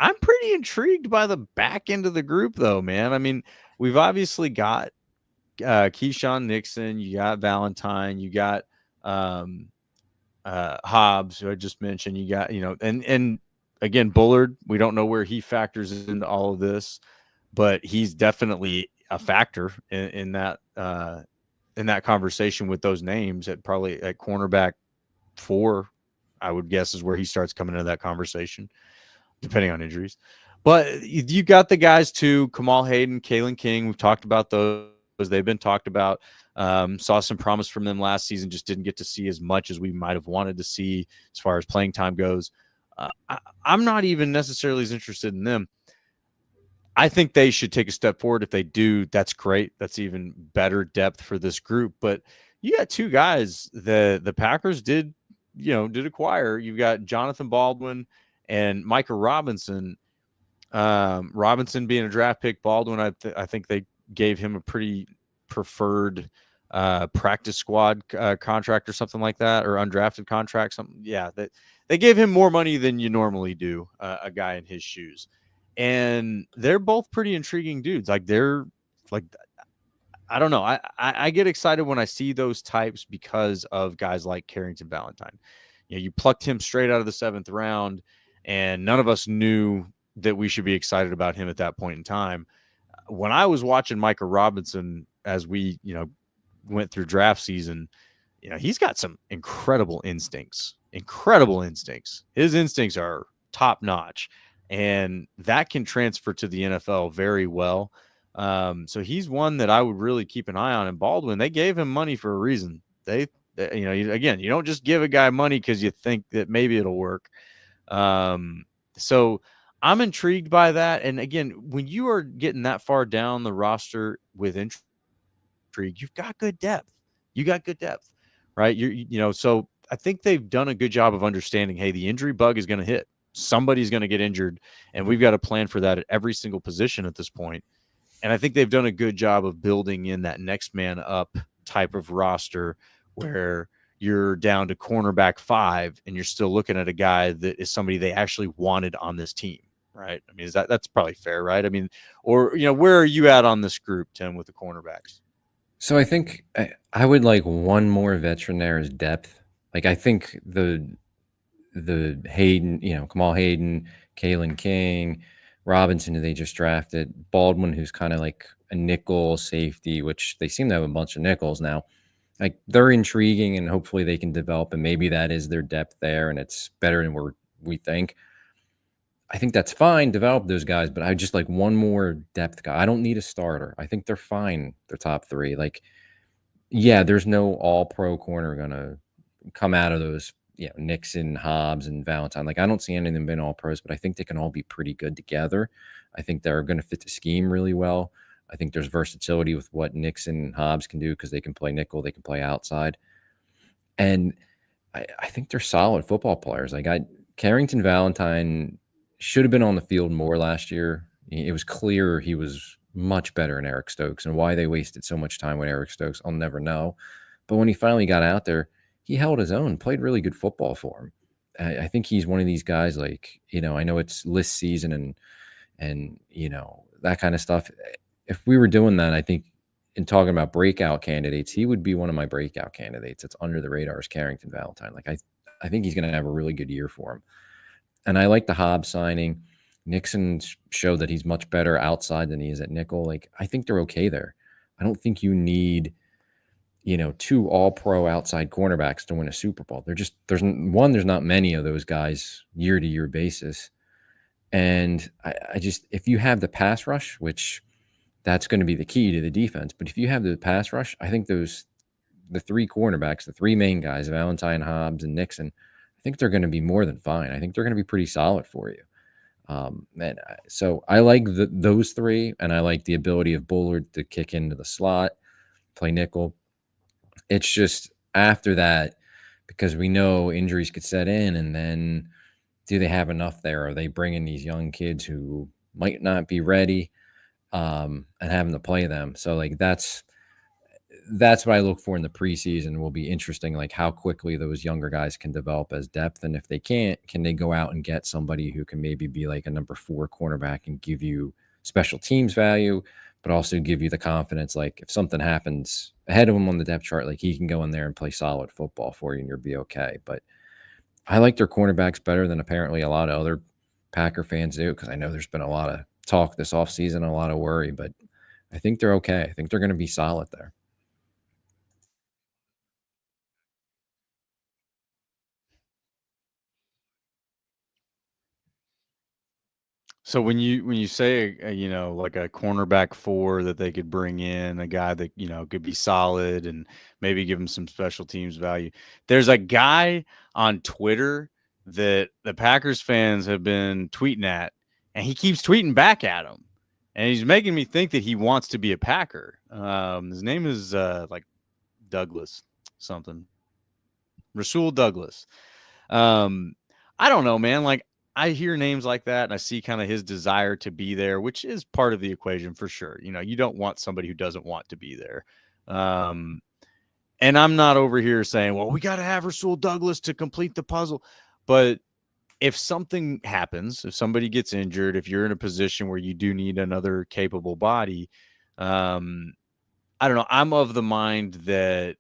I'm pretty intrigued by the back end of the group, though, man. I mean, we've obviously got Keyshawn Nixon, you got Valentine, you got Hobbs, who I just mentioned, you got, and again, Bullard, we don't know where he factors into all of this, but he's definitely a factor in that conversation with those names at probably at cornerback 4, I would guess is where he starts coming into that conversation, depending on injuries. But you got the guys too, Kamal Hayden, Kalen King. We've talked about those. They've been talked about. Saw some promise from them last season, just didn't get to see as much as we might have wanted to see as far as playing time goes. I'm not even necessarily as interested in them. I think they should take a step forward. If they do, that's great. That's even better depth for this group. But you got two guys that the Packers did acquire. You've got Jonathan Baldwin and Micah Robinson. Robinson being a draft pick, Baldwin, I think they gave him a pretty preferred practice squad contract or something like that, or undrafted contract. Something, yeah. That they gave him more money than you normally do a guy in his shoes, and they're both pretty intriguing dudes. Like they're like, I don't know. I get excited when I see those types because of guys like Carrington Valentine. You plucked him straight out of the 7th round, and none of us knew that we should be excited about him at that point in time. When I was watching Micah Robinson as we, went through draft season, he's got some incredible instincts. His instincts are top notch, and that can transfer to the NFL very well. So he's one that I would really keep an eye on. And Baldwin, they gave him money for a reason. They again, you don't just give a guy money because you think that maybe it'll work. So I'm intrigued by that. And again, when you are getting that far down the roster with intrigue, you've got good depth. Right? So I think they've done a good job of understanding, hey, the injury bug is going to hit. Somebody's going to get injured, and we've got to plan for that at every single position at this point. And I think they've done a good job of building in that next man up type of roster where you're down to cornerback 5 and you're still looking at a guy that is somebody they actually wanted on this team, right? I mean, that's probably fair, right? I mean, or, where are you at on this group, Tim, with the cornerbacks? So I think I would like one more veteran there as depth. Like I think the Hayden, Kamal Hayden, Kalen King, Robinson, who they just drafted, Baldwin, who's kind of like a nickel safety, which they seem to have a bunch of nickels now. Like they're intriguing, and hopefully they can develop, and maybe that is their depth there, and it's better than we think. I think that's fine. Develop those guys, but I just like one more depth guy. I don't need a starter. I think they're fine. They're top 3. Like, yeah, there's no all-pro corner gonna come out of those Nixon, Hobbs, and Valentine. Like, I don't see any of them being all pros, but I think they can all be pretty good together. I think they're going to fit the scheme really well. I think there's versatility with what Nixon and Hobbs can do because they can play nickel, they can play outside. And I think they're solid football players. Like, Carrington Valentine should have been on the field more last year. It was clear he was much better than Eric Stokes, and why they wasted so much time with Eric Stokes, I'll never know. But when he finally got out there, he held his own, played really good football for him. I think he's one of these guys, like, I know it's list season and that kind of stuff. If we were doing that, I think in talking about breakout candidates, he would be one of my breakout candidates. That's under the radar is Carrington Valentine. Like, I think he's going to have a really good year for him. And I like the Hobbs signing. Nixon showed that he's much better outside than he is at nickel. Like, I think they're okay there. I don't think you need, 2 all-pro outside cornerbacks to win a Super Bowl. There's not many of those guys year-to-year basis. And I just, if you have the pass rush, which that's going to be the key to the defense, but if you have the pass rush, I think the 3 cornerbacks, the 3 main guys, Valentine, Hobbs, and Nixon, I think they're going to be more than fine. I think they're going to be pretty solid for you. So I like those 3, and I like the ability of Bullard to kick into the slot, play nickel. It's just after that, because we know injuries could set in, and then do they have enough there? Are they bringing these young kids who might not be ready and having to play them? So, like, that's what I look for in the preseason. Will be interesting, like how quickly those younger guys can develop as depth. And if they can't, can they go out and get somebody who can maybe be like a number 4 cornerback and give you special teams value, but also give you the confidence, like if something happens ahead of him on the depth chart, like he can go in there and play solid football for you and you'll be okay. But I like their cornerbacks better than apparently a lot of other Packer fans do, because I know there's been a lot of talk this offseason, a lot of worry, but I think they're okay. I think they're going to be solid there. So when you say like a cornerback 4 that they could bring in, a guy that could be solid and maybe give him some special teams value, there's a guy on Twitter that the Packers fans have been tweeting at, and he keeps tweeting back at him, and he's making me think that he wants to be a Packer. His name is like Douglas something, Rasul Douglas. I don't know, man. Like, I hear names like that and I see kind of his desire to be there, which is part of the equation for sure. You don't want somebody who doesn't want to be there. And I'm not over here saying, well, we got to have Rasul Douglas to complete the puzzle. But if something happens, if somebody gets injured, if you're in a position where you do need another capable body, I don't know. I'm of the mind that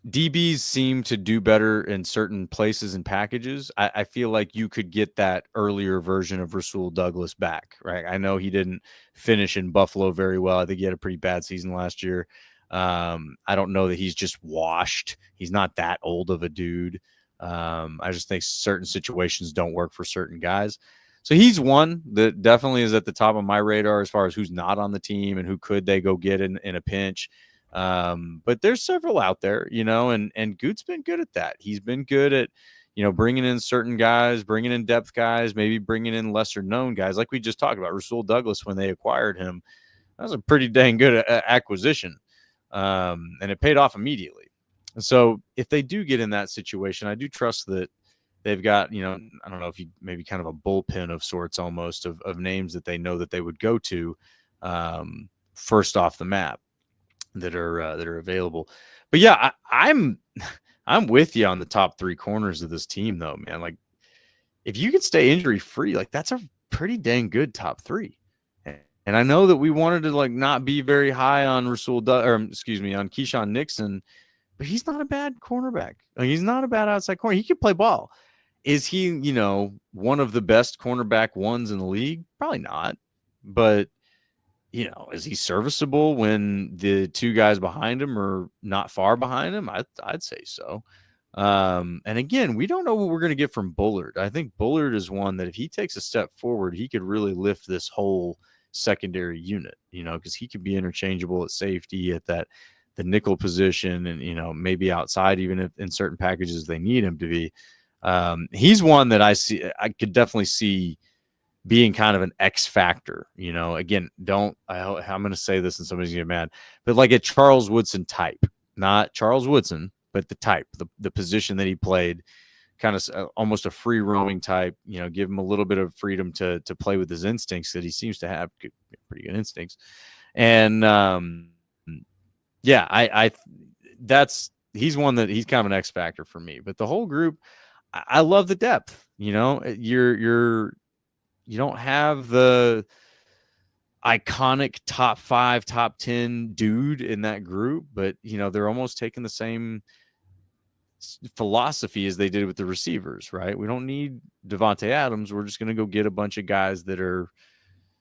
DBs seem to do better in certain places and packages. I feel like you could get that earlier version of Rasul Douglas back, right? I know he didn't finish in Buffalo very well. I think he had a pretty bad season last year. I don't know that he's just washed. He's not that old of a dude. I just think certain situations don't work for certain guys. So he's one that definitely is at the top of my radar as far as who's not on the team and who could they go get in a pinch. But there's several out there, and Goot's been good at that. He's been good at, bringing in certain guys, bringing in depth guys, maybe bringing in lesser known guys. Like we just talked about Rasul Douglas, when they acquired him, that was a pretty dang good acquisition. And it paid off immediately. And so if they do get in that situation, I do trust that they've got, I don't know if you maybe kind of a bullpen of sorts almost of names that they know that they would go to first off the map that are available. But yeah, I'm with you on the top 3 corners of this team though, man. Like, if you could stay injury free, like that's a pretty dang good top 3. And I know that we wanted to like not be very high on on Keyshawn Nixon, but he's not a bad cornerback. Like, he's not a bad outside corner. He can play ball. Is he, one of the best cornerback ones in the league? Probably not. But is he serviceable when the 2 guys behind him are not far behind him? I'd say so. And again, we don't know what we're going to get from Bullard. I think Bullard is one that if he takes a step forward, he could really lift this whole secondary unit, because he could be interchangeable at safety, at that the nickel position and, maybe outside, even if in certain packages they need him to be. He's one that I could definitely see being kind of an X factor. Again, I'm going to say this and somebody's going to get mad, but like a Charles Woodson type, not Charles Woodson, but the type, the position that he played, kind of almost a free roaming type, give him a little bit of freedom to play with his instincts that he seems to have pretty good instincts. And he's one that he's kind of an X factor for me, but the whole group, I love the depth. You don't have the iconic top 5, top 10 dude in that group, but they're almost taking the same philosophy as they did with the receivers, right? We don't need Devontae Adams. We're just going to go get a bunch of guys that are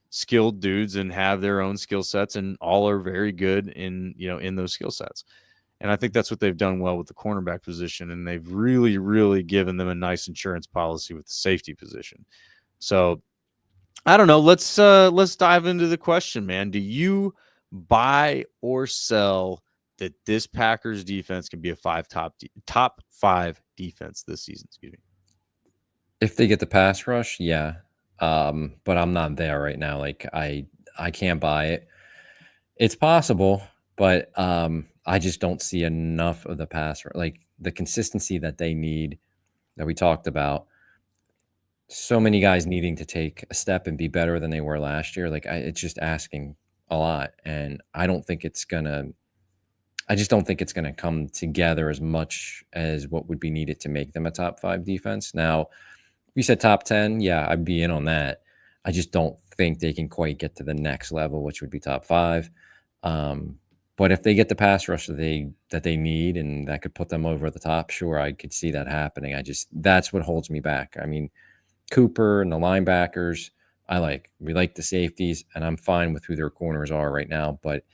skilled dudes and have their own skill sets, and all are very good in those skill sets. And I think that's what they've done well with the cornerback position, and they've really, really given them a nice insurance policy with the safety position. So I don't know. Let's dive into the question, man. Do you buy or sell that this Packers defense can be a top 5 defense this season? Excuse me. If they get the pass rush, yeah. But I'm not there right now. Like I can't buy it. It's possible, but I just don't see enough of the pass, like the consistency that they need, that we talked about. So many guys needing to take a step and be better than they were last year. Like it's just asking a lot, and I just don't think it's gonna come together as much as what would be needed to make them a top 5 defense. Now, if you said top 10, yeah, I'd be in on that. I just don't think they can quite get to the next level, which would be top 5. But if they get the pass rush that they need and that could put them over the top, sure, I could see that happening. That's what holds me back. I mean, Cooper and the linebackers, we like the safeties, and I'm fine with who their corners are right now, but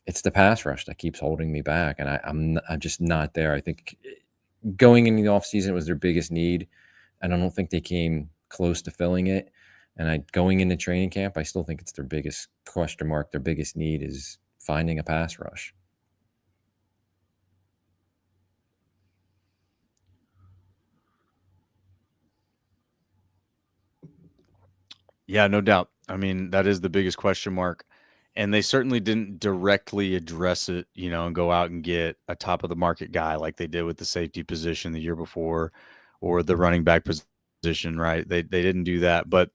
it's the pass rush that keeps holding me back, and I'm just not there. I think going into the offseason was their biggest need, and I don't think they came close to filling it. And going into training camp, I still think it's their biggest question mark. Their biggest need is finding a pass rush. Yeah, no doubt. I mean, that is the biggest question mark. And they certainly didn't directly address it, and go out and get a top of the market guy like they did with the safety position the year before, or the running back position, right? They didn't do that, but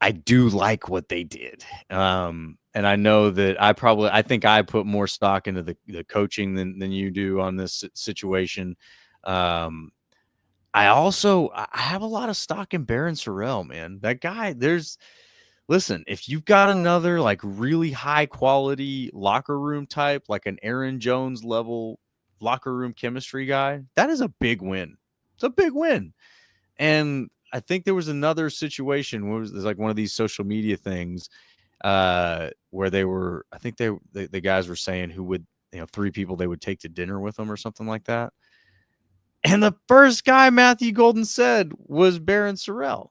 I do like what they did. And I know that I think I put more stock into the coaching than you do on this situation. I have a lot of stock in Barron Sorrell, man. That guy, listen, if you've got another like really high quality locker room type, like an Aaron Jones level locker room chemistry guy, that is a big win. It's a big win. And I think there was another situation where there's like one of these social media things where I think the guys were saying who would, 3 people they would take to dinner with them or something like that. And the first guy Matthew Golden said was Barron Sorrell.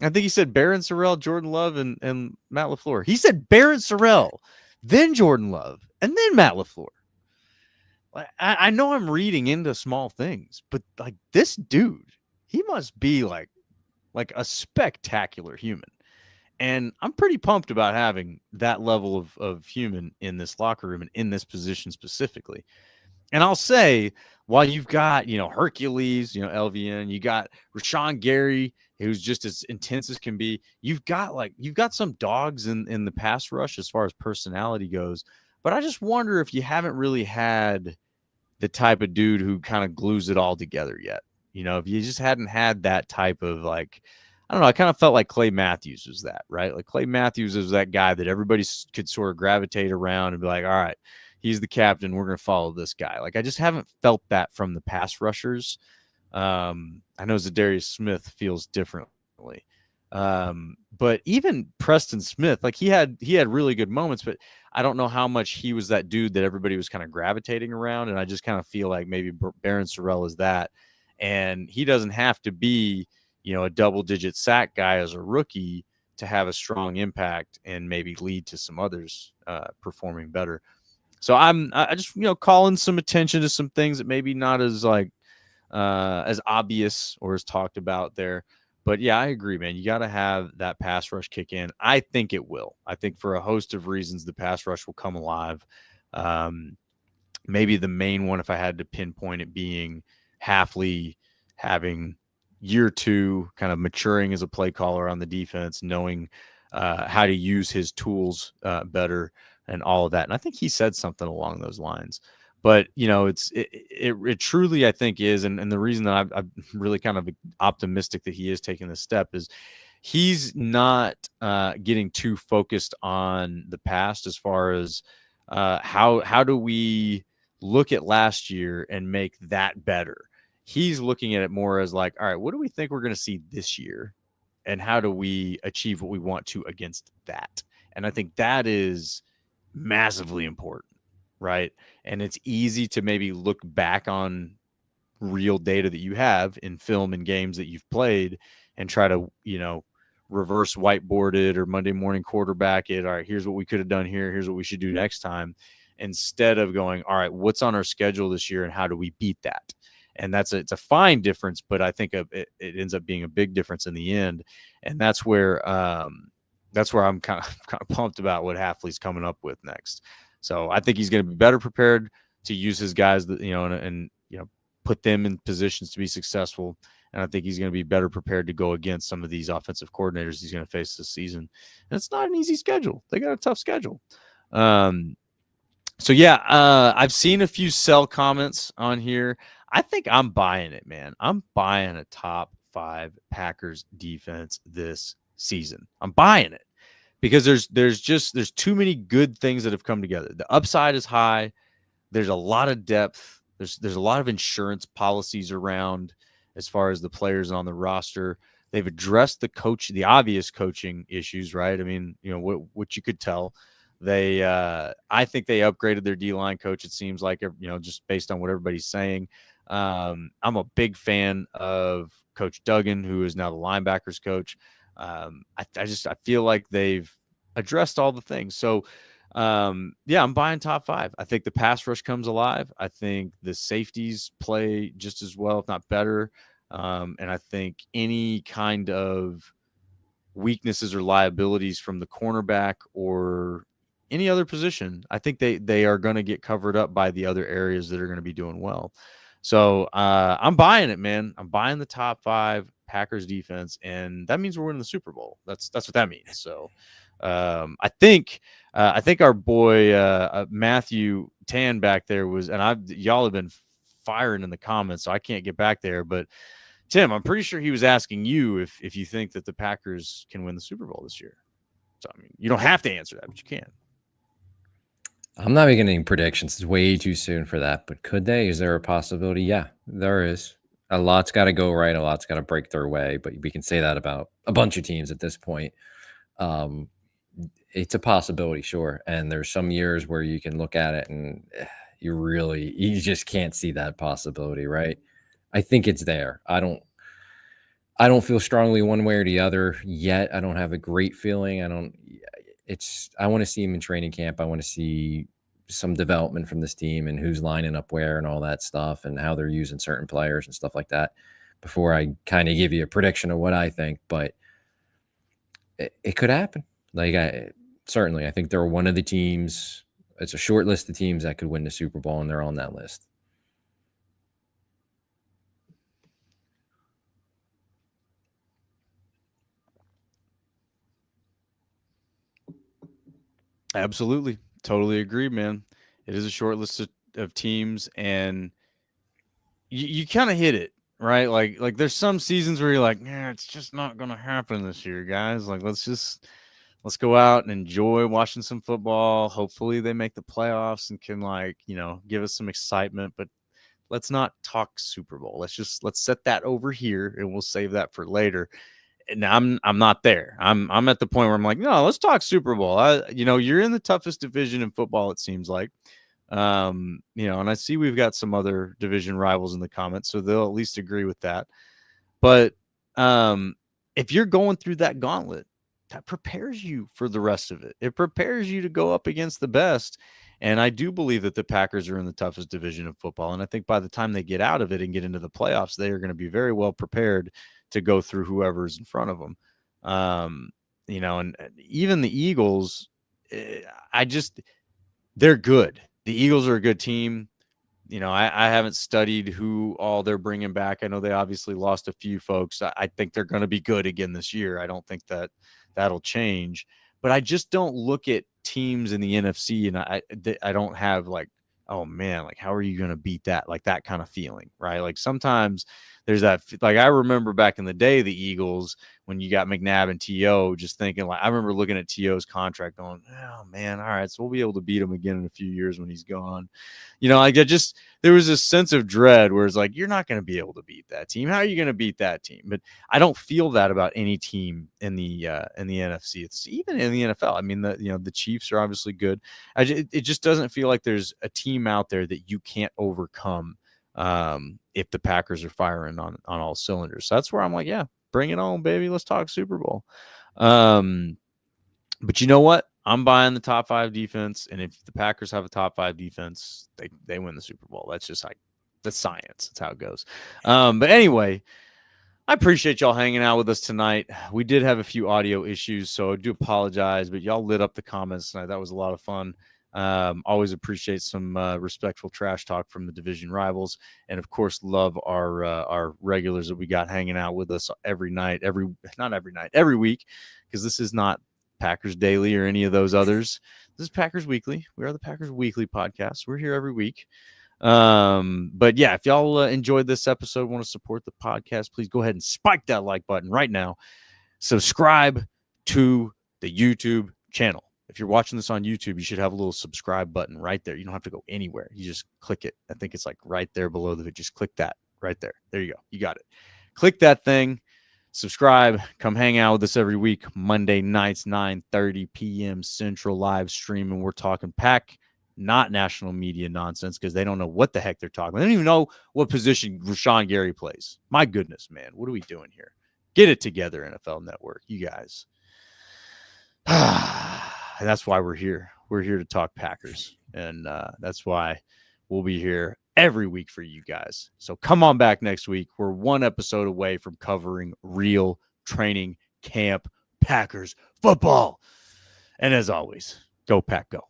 I think he said Barron Sorrell, Jordan Love, and Matt LaFleur. He said Barron Sorrell, then Jordan Love, and then Matt LaFleur. I know I'm reading into small things, but like this dude, he must be like a spectacular human. And I'm pretty pumped about having that level of human in this locker room and in this position specifically. And I'll say, while you've got, Hercules, LVN, you got Rashawn Gary, who's just as intense as can be. You've got some dogs in the pass rush as far as personality goes. But I just wonder if you haven't really had the type of dude who kind of glues it all together yet. If you just hadn't had that type of I don't know, I kind of felt like Clay Matthews was that, right? Like Clay Matthews was that guy that everybody could sort of gravitate around and be like, all right, he's the captain. We're going to follow this guy. Like, I just haven't felt that from the pass rushers. I know Zadarius Smith feels differently. But even Preston Smith, like he had really good moments, but I don't know how much he was that dude that everybody was kind of gravitating around. And I just kind of feel like maybe Barron Sorrell is that. And he doesn't have to be, a double-digit sack guy as a rookie to have a strong impact and maybe lead to some others performing better. So I just calling some attention to some things that maybe not as as obvious or as talked about there. But yeah, I agree, man. You got to have that pass rush kick in. I think it will. I think for a host of reasons, the pass rush will come alive. Maybe the main one, if I had to pinpoint it, being Hafley having year 2, kind of maturing as a play caller on the defense, knowing how to use his tools better and all of that. And I think he said something along those lines. But it truly, I think, is, and the reason that I'm really kind of optimistic that he is taking this step is he's not getting too focused on the past as far as how do we look at last year and make that better. He's looking at it more as like, all right, what do we think we're going to see this year, and how do we achieve what we want to against that? And I think that is massively important, right? And it's easy to maybe look back on real data that you have in film and games that you've played and try to, reverse whiteboard it or Monday morning quarterback it. All right, here's what we could have done here. Here's what we should do next time. Instead of going, all right, what's on our schedule this year and how do we beat that? And it's a fine difference, but I think it ends up being a big difference in the end. And that's where I'm kind of pumped about what Hafley's coming up with next. So I think he's going to be better prepared to use his guys that, and put them in positions to be successful. And I think he's going to be better prepared to go against some of these offensive coordinators he's going to face this season. And it's not an easy schedule. They got a tough schedule. So yeah, I've seen a few sell comments on here. I think I'm buying it, man. I'm buying a top 5 Packers defense this season. I'm buying it because there's too many good things that have come together. The upside is high. There's a lot of depth. There's a lot of insurance policies around as far as the players on the roster. They've addressed the obvious coaching issues, right? I mean, what you could tell. I think they upgraded their D-line coach. It seems like, just based on what everybody's saying. I'm a big fan of Coach Duggan, who is now the linebackers coach. I feel like they've addressed all the things. So, yeah, I'm buying top 5. I think the pass rush comes alive. I think the safeties play just as well, if not better. And I think any kind of weaknesses or liabilities from the cornerback or any other position, I think they are going to get covered up by the other areas that are going to be doing well. So I'm buying it, man. I'm buying the top 5 Packers defense, and that means we're winning the Super Bowl. That's what that means. So I think our boy Matthew Tan back there was, and y'all have been firing in the comments, so I can't get back there. But Tim, I'm pretty sure he was asking you if you think that the Packers can win the Super Bowl this year. So I mean, you don't have to answer that, but you can. I'm not making any predictions. It's way too soon for that. But could they? Is there a possibility? Yeah, there is. A lot's got to go right. A lot's got to break their way. But we can say that about a bunch of teams at this point. It's a possibility, sure. And there's some years where you can look at it and you just can't see that possibility, right? I think it's there. I don't feel strongly one way or the other yet. I don't have a great feeling. I want to see him in training camp. I want to see some development from this team and who's lining up where and all that stuff and how they're using certain players and stuff like that before I kind of give you a prediction of what I think. But it could happen. Certainly, I think they're one of the teams. It's a short list of teams that could win the Super Bowl, and they're on that list. Absolutely. Totally agree, man. It is a short list of teams, and you kind of hit it, right? Like there's some seasons where you're like, yeah, it's just not going to happen this year, guys. Like, let's go out and enjoy watching some football. Hopefully they make the playoffs and can give us some excitement, but let's not talk Super Bowl. Let's set that over here and we'll save that for later. And I'm not there. I'm at the point where I'm like, no, let's talk Super Bowl. You're in the toughest division in football, it seems like. And I see we've got some other division rivals in the comments, so they'll at least agree with that. But if you're going through that gauntlet, that prepares you for the rest of it. It prepares you to go up against the best. And I do believe that the Packers are in the toughest division of football. And I think by the time they get out of it and get into the playoffs, they are going to be very well prepared to go through whoever's in front of them. And even the Eagles, they're good. The Eagles are a good team. I haven't studied who all they're bringing back. I know they obviously lost a few folks. I think they're going to be good again this year. I don't think that'll change. But I just don't look at teams in the NFC and I don't have like, oh man, like how are you going to beat that? Like that kind of feeling, right? Like sometimes there's that, like I remember back in the day, the Eagles, when you got McNabb and T.O., just thinking like, I remember looking at T.O.'s contract going, oh man, all right, so we'll be able to beat him again in a few years when he's gone. There was this sense of dread where it's like, you're not going to be able to beat that team. How are you going to beat that team? But I don't feel that about any team in the NFC. It's even in the NFL. I mean, the Chiefs are obviously good. It just doesn't feel like there's a team out there that you can't overcome if the Packers are firing on all cylinders. So that's where I'm like, yeah, bring it on, baby. Let's talk Super Bowl. But you know what? I'm buying the top 5 defense, and if the Packers have a top 5 defense, they win the Super Bowl. That's just like the science. That's how it goes. But anyway, I appreciate y'all hanging out with us tonight. We did have a few audio issues, so I do apologize, but y'all lit up the comments tonight. That was a lot of fun. Always appreciate some respectful trash talk from the division rivals, and of course, love our regulars that we got hanging out with us every week, because this is not Packers Daily or any of those others. This is Packers Weekly. We are the Packers Weekly podcast. We're here every week. But yeah, if y'all enjoyed this episode, want to support the podcast, please go ahead and spike that like button right now. Subscribe to the YouTube channel. If you're watching this on YouTube, you should have a little subscribe button right there. You don't have to go anywhere. You just click it. I think it's like right there below the video. Just click that right there. There you go. You got it. Click that thing. Subscribe. Come hang out with us every week. Monday nights, 9:30 p.m. Central live stream. And we're talking Pack, not national media nonsense, because they don't know what the heck they're talking about. They don't even know what position Rashawn Gary plays. My goodness, man. What are we doing here? Get it together, NFL Network. You guys. And that's why we're here. We're here to talk Packers. And that's why we'll be here every week for you guys. So come on back next week. We're one episode away from covering real training camp Packers football. And as always, go Pack, go.